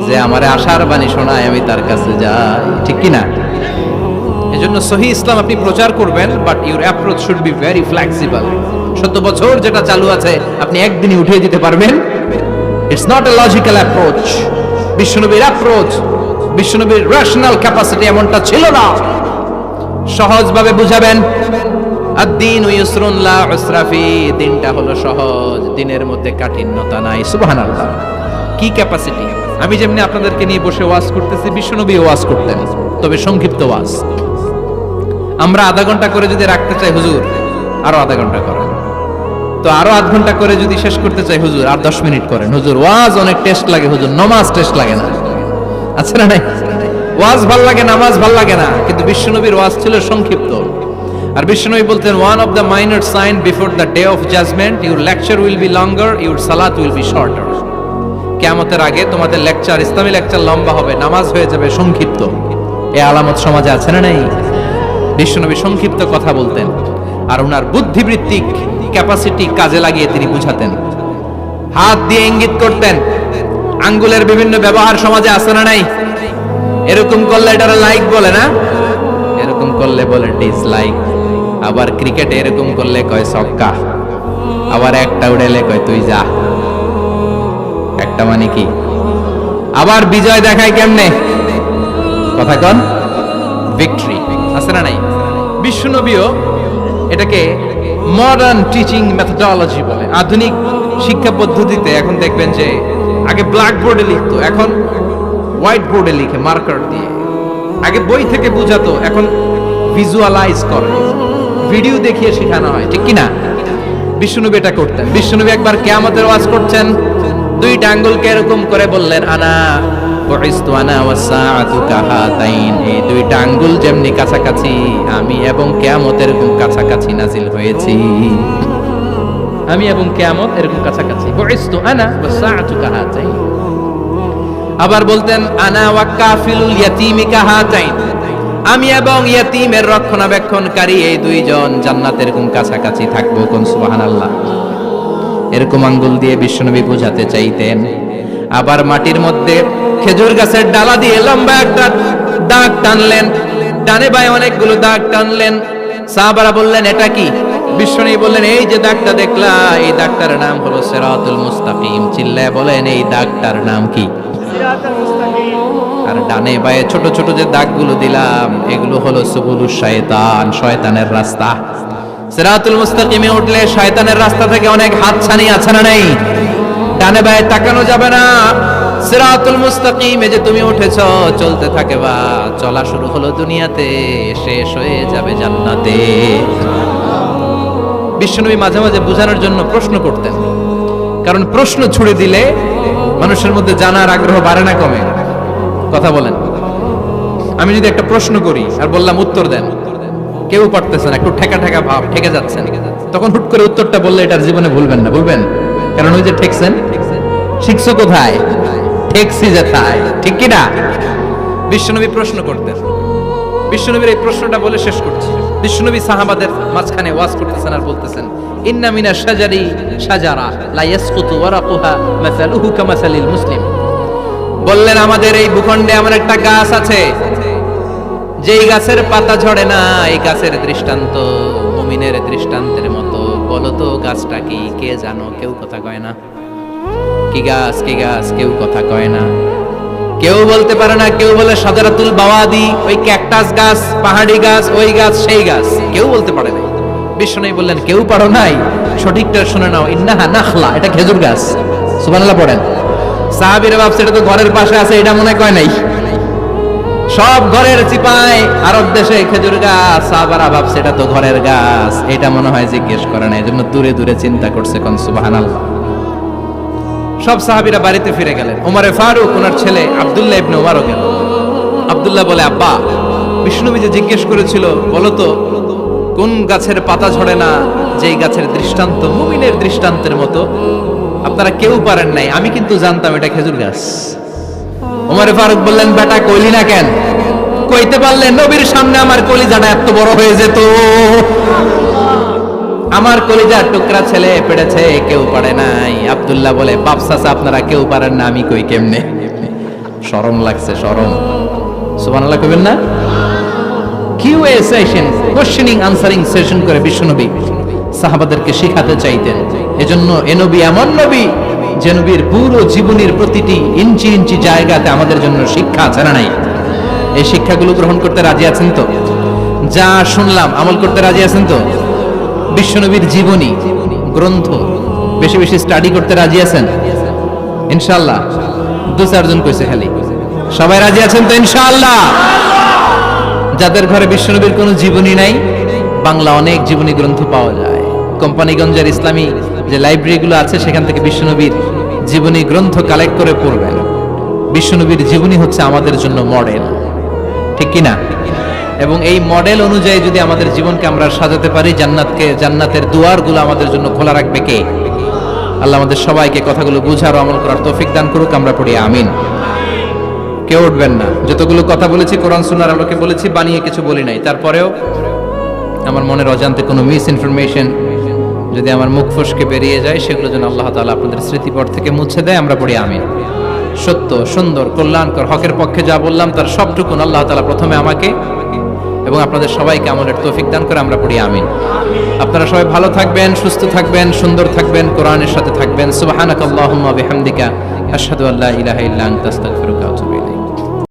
যে আমারে আশার বাণী শোনায় আমি তার কাছে যাই, ঠিক কি না? এজন্য সহিহ ইসলাম আপনি প্রচার করবেন, but your approach should be very flexible. 70 বছর যেটা চালু আছে আপনি একদিনই উঠিয়ে দিতে পারবেন? It's not a logical approach. বিশ্বনবীর অ্যাপ্রোচ, বিশ্বনবীর রেশনাল ক্যাপাসিটি এমনটা ছিল না। সহজভাবে বুঝাবেন। আদ-দীনু ইউসরুন লা উসরা ফি, দিনটা হলো সহজ, দিনের মধ্যে কাঠিন্যতা নাই। সুবহানাল্লাহ, কি ক্যাপাসিটি! আমি যেমনি আপনাদেরকে নিয়ে বসে ওয়াজ করতেছি, বিশ্বনবী ওয়াজ করতেন, তবে সংক্ষিপ্ত ওয়াজ। আমরা আধা ঘন্টা করে যদি রাখতে চাই, হুজুর আরো আধা ঘন্টা করেন। তো আরো আধ ঘন্টা করে যদি শেষ করতে চাই, হুজুর আর 10 মিনিট করেন। হুজুর ওয়াজ অনেক টেস্ট লাগে, হুজুর নামাজ টেস্ট লাগে না। আচ্ছা না নাই? ওয়াজ ভাল লাগে, নামাজ ভাল লাগে না, কিন্তু বিশ্বনবীর ওয়াজ ছিল সংক্ষিপ্ত। আর বিশ্বনবী বলতেন, one of the minor sign before the day of judgment, your lecture will be longer, your সালাত উইল বি শর্টার। কিয়ামতের আগে তোমাদের লেকচার, ইসলামী লেকচার লম্বা হবে, নামাজ হয়ে যাবে সংক্ষিপ্ত। এই আলামত সমাজে আছে না নাই? বিশ্বনবী সংক্ষিপ্ত কথা বলতেন, আর ওনার বুদ্ধিবৃত্তিক ক্যাপাসিটি কাজে লাগিয়ে তিনি বুঝাতেন। হাত দিয়ে ইঙ্গিত করতেন, আঙ্গুলের বিভিন্ন ব্যবহার সমাজে আছে না নাই? এরকম করলে এটারে লাইক বলে না, এরকম করলে বলে ডিসলাইক। আবার ক্রিকেটে এরকম করলে কয় ছক্কা, আবার একটা উড়াইলে কয় তুই যা। একটা মানে কি? আবার বিজয় দেখায় কেমনে? কথা কন, ভিক্টরি। আছে না নাই? বিশ্বনবীও এটাকে মডার্ন টিচিং মেথডোলজি বলে। আধুনিক শিক্ষা পদ্ধতিতে এখন দেখবেন যে আগে ব্ল্যাক বোর্ডে লিখতো, এখন হোয়াইট বোর্ডে লিখে মার্কার দিয়ে। আগে বই থেকে বুঝাতো, এখন ভিজুয়ালাইজ করে, ভিডিও দেখিয়ে শেখানো হয়, ঠিক কি না? বিশ্বনবী এটা করতেন। বিশ্বনবী একবার কিয়ামতের ওয়াজ করছেন, দুইটা আঙ্গুলকে এরকম করে বললেন, আনা বুইসতু আনা ওয়াসসাআতু কাহাতাইন, এই দুইটা আঙ্গুল যেমনি কাছাকাছি, আমি এবং কিয়ামত এরকম কাছাকাছি নাজিল হয়েছি। আমি এবং কিয়ামত এরকম কাছাকাছি। বুইসতু আনা ওয়াসসাআতু কাহাতাইন। আবার বলতেন, আনা ওয়া কাফিলুল ইয়াতীমি কাহাতাইন, আমি এবং ইয়াতীমের রক্ষণাবেক্ষণকারী এই দুইজন জান্নাতের এরকম কাছাকাছি থাকবো। কোন সুবহানাল্লাহ। এরকম আঙ্গুল দিয়ে বিশ্বনবী বোঝাতে চাইতেন। আবার মাটির মধ্যে খেজুর গাছের ডালা দিয়ে লম্বা একটা দাগ টানলেন, ডানে বায়ে অনেকগুলো দাগ টানলেন। সাহাবারা বললেন এটা কি? বিশ্বনবী বললেন এই যে দাগটা দেখলা, এই দাগটার নাম হলো সিরাতুল মুস্তাকিম। চিল্লায় বলেন এই দাগটার নাম কি? সিরাতুল মুস্তাকিম। আর ডানে বায়ে ছোট ছোট যে দাগগুলো দিলাম এগুলো হলো সুবুলুশ শয়তান, শয়তানের রাস্তা। সিরাতুল মুস্তাকিমে উঠলে শয়তানের রাস্তা থেকে অনেক হাতছানি আছে না নেই? ডানে বায়ে তাকানো যাবে না। সিরাতুল মুস্তাকিমে যে তুমি উঠেছো, চলতে থাকে বা চলা শুরু হলো দুনিয়াতে, শেষ হয়ে যাবে জান্নাতে। বিশ্বনবী মাঝে মাঝে বোঝানোর জন্য প্রশ্ন করতেন, কারণ প্রশ্ন ছুড়ে দিলে মানুষের মধ্যে জানার আগ্রহ বাড়ে না কমে? কথা বলেন। আমি যদি একটা প্রশ্ন করি আর বললাম উত্তর দেন, কেউ পারতেছেন, একটু ঠেকা ঠেকা ভাব, ঠেকে যাচ্ছেন, তখন হুট করে উত্তরটা বললে এটার জীবনে ভুলবেন না, ভুলবেন? কারণ ওই যে ঠেকছেন, শিখছো কোথায়? ঠেকছি যেথায়, ঠিক কি না? বিশ্বনবী প্রশ্ন করতেন। বিশ্বনবীর এই প্রশ্নটা বলে শেষ করছি। বিশ্বনবী সাহাবাদের মাঝখানে ওয়াজ করতেছেন আর বলতেছেন, ইন্না মিনাশ শাজারি শাজারা লা ইয়াসকুতু ওয়ারাকুহা মাসালুহু কামাসালিল মুসলিম। বললেন আমাদের এই ভূখণ্ডে এমন একটা গাছ আছে, যেই গাছের পাতা ঝরে না, এই গাছের দৃষ্টান্ত মুমিনের দৃষ্টান্তের মতো। বলো তো গাছটা কি? কে জানো? কেউ কথা কয় না। কি গাছ? কি গাছ? কেউ কথা কয় না, কেউ বলতে পারে না। কেউ বলে শাজারাতুল বাওয়াদি, ওই ক্যাকটাস গাছ, পাহাড়ি গাছ, ওই গাছ, সেই গাছ, কেউ বলতে পারে না। বিশ্বনবী বললেন কেউ পারো নাই? সঠিকটা শুনে নাও, ইন্নাহা নাখলা, এটা খেজুর গাছ। সুবহানাল্লাহ পড়েন। সাহাবীরা ভাবছে এটা তো ঘরের পাশে আছে, এটা মনে কয় নাই। সব ঘরের চিপায় আরব দেশে খেজুর গাছ, সাহাবারা ভাবছে এটা তো ঘরের গাছ, এটা মনে হয় জিজ্ঞেস করে না, এজন্য দূরে দূরে চিন্তা করছে। কোন সুবহানাল্লাহ। সব সাহাবীরা বাড়িতে ফিরে গেলেন। ওমরে ফারুক ওনার ছেলে আব্দুল্লাহ ইবনে ওমরও গেল। আব্দুল্লাহ বলে, আব্বা, বিষ্ণুনবী যে জিজ্ঞেস করেছিল বলো তো কোন গাছের পাতা ঝরে না, যেই গাছের দৃষ্টান্ত মুমিনের দৃষ্টান্তের মতো, আপনারা কেউ পারেন নাই, আমি কিন্তু জানতাম এটা খেজুর গাছ। ওমরে ফারুক বললেন, বেটা কইলি না কেন? কইতে পারলে নবীর সামনে আমার কলিজাটা এত বড় হয়ে যেত। আমার কলিজার টুকরা ছেলে পেড়েছে, কেউ পারে নাই। আব্দুল্লাহ বলে, বাপ চাচা আপনারা কেউ পারেন না, আমি কই কেমনে? শরম লাগছে, শরম। সুবহানাল্লাহ কইবেন না? QA session, questioning answering session করে বিশ্বনবী সাহাবাদেরকে শিখাতে চাইতেন। এজন্য এ নবী এমন নবী যে নবীর পুরো জীবনের প্রতিটি ইঞ্চি ইঞ্চি জায়গাতে আমাদের জন্য শিক্ষা আছে না নাই? এই শিক্ষাগুলো গ্রহণ করতে রাজি আছেন তো? যা শুনলাম আমল করতে রাজি আছেন তো? বিশ্বনবীর জীবনী গ্রন্থ বেশি বেশি স্টাডি করতে রাজি আছেন ইনশাআল্লাহ? 2-4 জন কইছে খালি। সবাই রাজি আছেন তো ইনশাআল্লাহ? যাদের ঘরে বিশ্বনবীর কোনো জীবনী নাই, বাংলা অনেক জীবনী গ্রন্থ পাওয়া যায়। কোম্পানিগঞ্জের ইসলামী যে লাইব্রেরিগুলো আছে সেখান থেকে বিশ্বনবীর জীবনী গ্রন্থ কালেক্ট করে পড়বেন। বিশ্বনবীর জীবনী হচ্ছে আমাদের জন্য মডেল, ঠিক কি না? এবং এই মডেল অনুযায়ী যদি আমাদের জীবনকে আমরা সাজাতে পারি, জান্নাতের দুয়ারগুলো আমাদের জন্য খোলা রাখবে কে? আল্লাহ আমাদের সবাইকে কথাগুলো বুঝার ও আমল করার তৌফিক দান করুক। আমরা পড়ি আমিন। কেউ উঠবেন না। যতগুলো কথা বলেছি কোরআন সুন্নাহর আলোকে বলেছি, বানিয়ে কিছু বলি নাই। তারপরেও আমার মনের অজান্তে কোনো মিস ইনফরমেশন যদি আমার মুখ ফসকে বেরিয়ে যায়, সেগুলো যেন আল্লাহ তাআলা আপনাদের স্মৃতিপট থেকে মুছে দেয়। আমরা পড়ি আমিন। সত্য, সুন্দর, কল্যাণকর, হকের পক্ষে যা বললাম তার সবটুকুন আল্লাহ তাআলা প্রথমে আমাকে এবং আপনাদের সবাইকে আমলের তৌফিক দান করে। আমরা পড়ি আমিন। আপনারা সবাই ভালো থাকবেন, সুস্থ থাকবেন, সুন্দর থাকবেন, কোরআনের সাথে থাকবেন। সুবহানাকাল্লাহুম্মা বিহামদিকা আশহাদু আল্লা ইলাহা ইল্লা আনতা আস্তাগফিরুকা ওয়া আতুবু